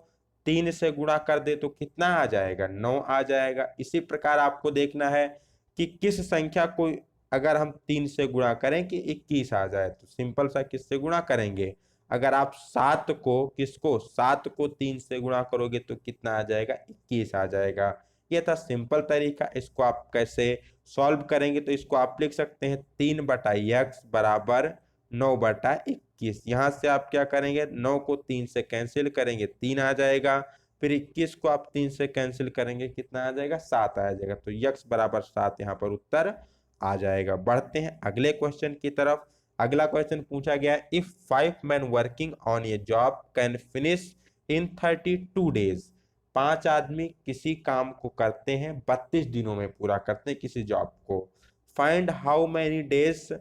3 से गुणा कर दे तो कितना आ जाएगा? 9 आ जाएगा। इसी प्रकार आपको देखना है कि किस संख्या को अगर हम 3 से गुणा करें कि 21 आ जाए, तो सिंपल सा किससे गुणा करेंगे? अगर आप 7 को, किसको? 7 को 3 से गुणा करोगे तो कितना आ जाएगा? 21 आ जाएगा। ये था सिंपल तरीका। इसको आप कैसे सॉल्व करेंगे? तो इसको आप लिख सकते हैं 3/x बराबर 9/21। यहाँ से आप क्या करेंगे? 9 को 3 से कैंसिल करेंगे, 3 आ जाएगा। फिर 21 को आप 3 से कैंसिल करेंगे, कितना आ जाएगा? 7 आ जाएगा। तो x बराबर 7 यहाँ पर उत्तर आ जाएगा। बढ़ते हैं अगले क्वेश्चन की तरफ। अगला क्वेश्चन पूछा गया है, if 5 men working on A job can finish in 32 days। 5 आदमी किसी काम को करते हैं 32 दिनों में पूरा करते हैं किसी जॉब को। Find how many days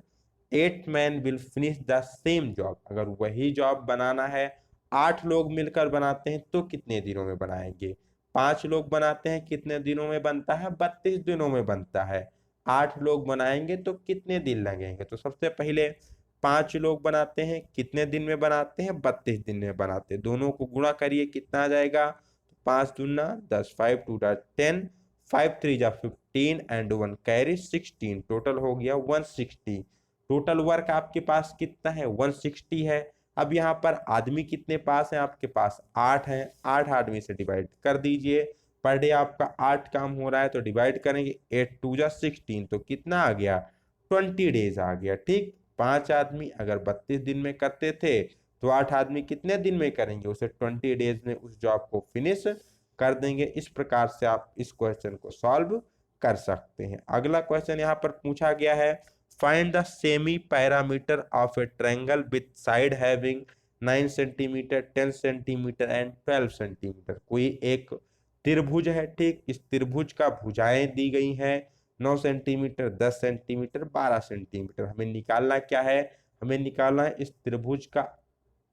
8 men will finish the same job. अगर वही जॉब बनाना है 8 लोग मिलकर बनाते हैं तो कितने दिनों में बनाएंगे। 5 लोग बनाते हैं कितने दिनों में बनता है, 32 दिनों में बनता है। 8 लोग बनाएंगे तो कितने दिन लगेंगे। तो सबसे पहले 5 लोग बनाते हैं कितने दिन में बनाते हैं, 32 दिन में बनाते हैं। दोनों को गुणा करिए कितना आ जाएगा, 5 दूना 10, 5 2 10, 5 3 15 एंड 1 कैरी 16, टोटल हो गया 160। टोटल वर्क आपके पास कितना है, 160 है। अब यहाँ पर आदमी कितने पास है, आपके पास 8 है। 8 आदमी से डिवाइड कर दीजिए। पर डे आपका 8 काम हो रहा है तो डिवाइड करेंगे, 8 2 16, तो कितना आ गया, 20 डेज आ गया। ठीक, 5 आदमी अगर 32 दिन में करते थे तो 8 आदमी कितने दिन में करेंगे, उसे 20 डेज में उस जॉब को फिनिश कर देंगे। इस प्रकार से आप इस क्वेश्चन को सॉल्व कर सकते हैं। अगला क्वेश्चन यहाँ पर पूछा गया है, find the semi parameter of A triangle with side having 9 centimetre, 10 centimetre and 12 centimetre. कोई एक त्रिभुज है, ठीक, इस त्रिभुज का भुजाएं दी गई हैं 9 सेंटीमीटर, 10 सेंटीमीटर, 12 सेंटीमीटर। हमें निकालना क्या है, हमें निकालना है इस त्रिभुज का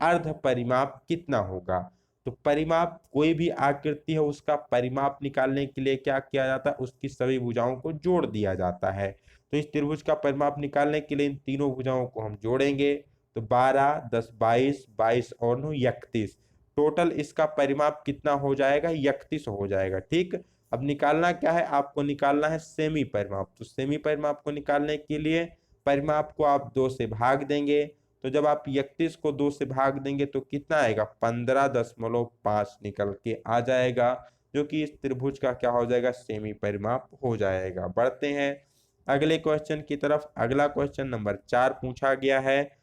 अर्ध परिमाप कितना होगा। तो परिमाप, कोई भी आकृति है उसका परिमाप निकालने के लिए क्या किया जाता है, उसकी सभी भुजाओं को जोड़ दिया जाता है। तो इस त्रिभुज का परिमाप निकालने के लिए इन तीनों भुजाओं को हम जोड़ेंगे। तो 12 10 22, 22 और 9 31, टोटल इसका परिमाप कितना हो जाएगा, 31 हो जाएगा। ठीक, अब निकालना क्या है, आपको निकालना है सेमी परिमाप। तो सेमी परिमाप को निकालने के लिए परिमाप को आप 2 से भाग देंगे। तो जब आप 31 को 2 से भाग देंगे तो कितना आएगा, 15.5 निकल के आ जाएगा, जो कि इस त्रिभुज का क्या हो जाएगा, सेमी परिमाप हो जाएगा। बढ़ते हैं अगले क्वेश्चन की तरफ। अगला क्वेश्चन नंबर 4 पूछा गया है,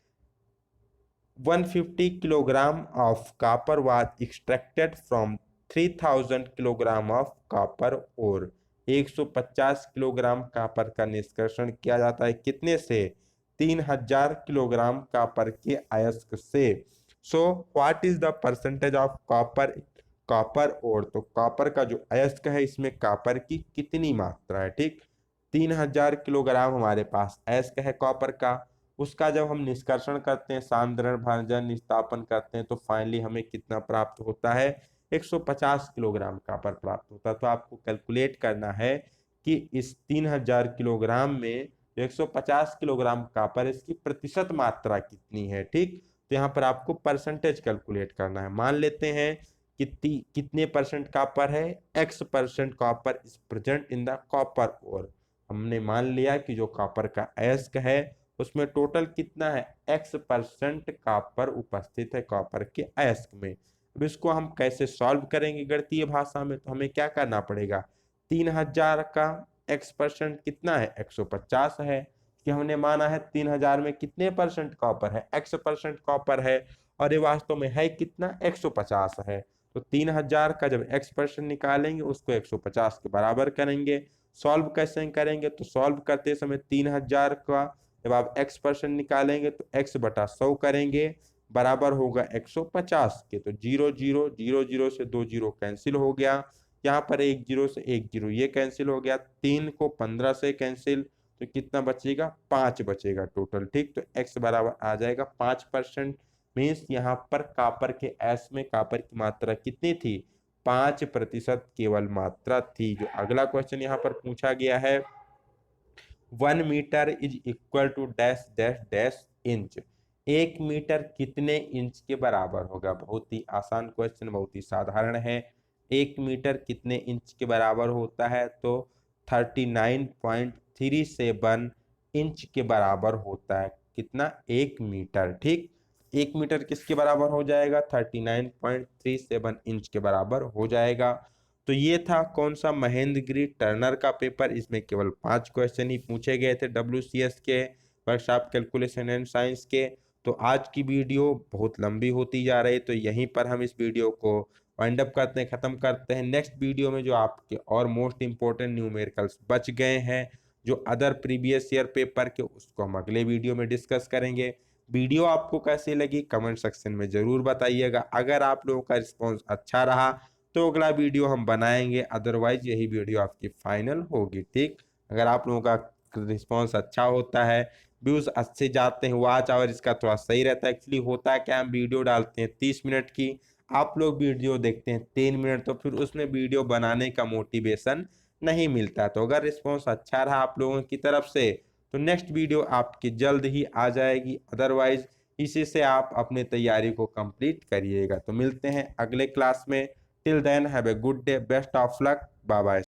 150 kilogram of copper was extracted from 3000 kilogram of copper और 150 किलोग्राम कॉपर का निष्कर्षण किया जाता है कितने से, 3000 किलोग्राम कॉपर के अयस्क से। So what is the percentage of copper, copper और, तो कॉपर का जो अयस्क है इसमें कॉपर की कितनी मात्रा है। ठीक, 3000 किलोग्राम हमारे पास अयस्क है कॉपर का, उसका जब हम निष्कर्षण करते हैं, सांद्रण भाजन निस्तापन करते हैं, तो फाइनली हमें कितना प्राप्त होता है, 150 किलोग्राम कॉपर प्राप्त होता है। तो आपको कैलकुलेट करना है कि इस 3000 किलोग्राम में 150 किलोग्राम कॉपर, इसकी प्रतिशत मात्रा कितनी है। ठीक, तो यहाँ पर आपको परसेंटेज कैलकुलेट करना है। मान लेते हैं कितने परसेंट कॉपर है, x% copper is present in the copper ore. हमने मान लिया कि जो कॉपर का अयस्क है उसमें टोटल कितना है, x% कॉपर उपस्थित है कॉपर के अयस्क में। अब इसको हम कैसे सॉल्व करेंगे गणितीय भाषा में, तो हमें क्या करना पड़ेगा, 3000 का x% कितना है, 150 है, कि हमने माना है 3000 में कितने परसेंट कॉपर है, x% कॉपर है, और ये वास्तव में है कितना, 150 है। तो 3000 का जब x% निकालेंगे उसको 150 के बराबर करेंगे। सॉल्व कैसे करेंगे, तो सॉल्व करते समय 3000 का जब आप x% निकालेंगे तो x/100 करेंगे, बराबर होगा 150 के। तो 0 0 0 0 से 2 जीरो कैंसिल हो गया, यहाँ पर 1 जीरो से 1 जीरो ये कैंसिल हो गया, 3 को 15 से कैंसिल, तो कितना बचेगा, 5 बचेगा टोटल। ठीक, तो x बराबर आ जाएगा 5%। मीन्स यहाँ पर कॉपर के एस में कॉपर की मात्रा कितनी थी, 5% केवल मात्रा थी। जो अगला क्वेश्चन यहाँ पर पूछा गया है, 1 metre is equal to dash dash dash inch. 1 metre कितने इंच के बराबर होगा। बहुत ही आसान क्वेश्चन, बहुत ही साधारण है। 1 मीटर कितने इंच के बराबर होता है, तो 39.37 इंच के बराबर होता है। कितना, 1 मीटर। ठीक, 1 मीटर किसके बराबर हो जाएगा, 39.37 इंच के बराबर हो जाएगा। तो ये था कौन सा, महेंद्रगिरी टर्नर का पेपर। इसमें केवल 5 क्वेश्चन ही पूछे गए थे WCS के, वर्कशॉप कैलकुलेशन एंड साइंस के। तो आज की वीडियो बहुत लंबी होती जा रही है, तो यहीं पर हम इस वीडियो को वाइंड अप करते हैं, खत्म करते हैं। नेक्स्ट वीडियो में जो आपके और मोस्ट इंपॉर्टेंट न्यूमेरिकल्स बच गए हैं जो अदर प्रीवियस ईयर पेपर के, उसको हम अगले वीडियो में डिस्कस करेंगे। वीडियो आपको कैसी लगी कमेंट सेक्शन में ज़रूर बताइएगा। अगर आप लोगों का रिस्पॉन्स अच्छा रहा तो अगला वीडियो हम बनाएंगे, अदरवाइज यही वीडियो आपकी फाइनल होगी। ठीक, अगर आप लोगों का रिस्पॉन्स अच्छा होता है, व्यूज़ अच्छे जाते हैं, वॉच आवर इसका थोड़ा सही रहता है। एक्चुअली होता है क्या, हम वीडियो डालते हैं 30 मिनट की, आप लोग वीडियो देखते हैं 3 मिनट, तो फिर उसमें वीडियो बनाने का मोटिवेशन नहीं मिलता। तो अगर रिस्पॉन्स अच्छा रहा आप लोगों की तरफ से तो नेक्स्ट वीडियो आपकी जल्द ही आ जाएगी, अदरवाइज इसी से आप अपने तैयारी को कंप्लीट करिएगा। तो मिलते हैं अगले क्लास में। Till then have a good day, best of luck, bye bye.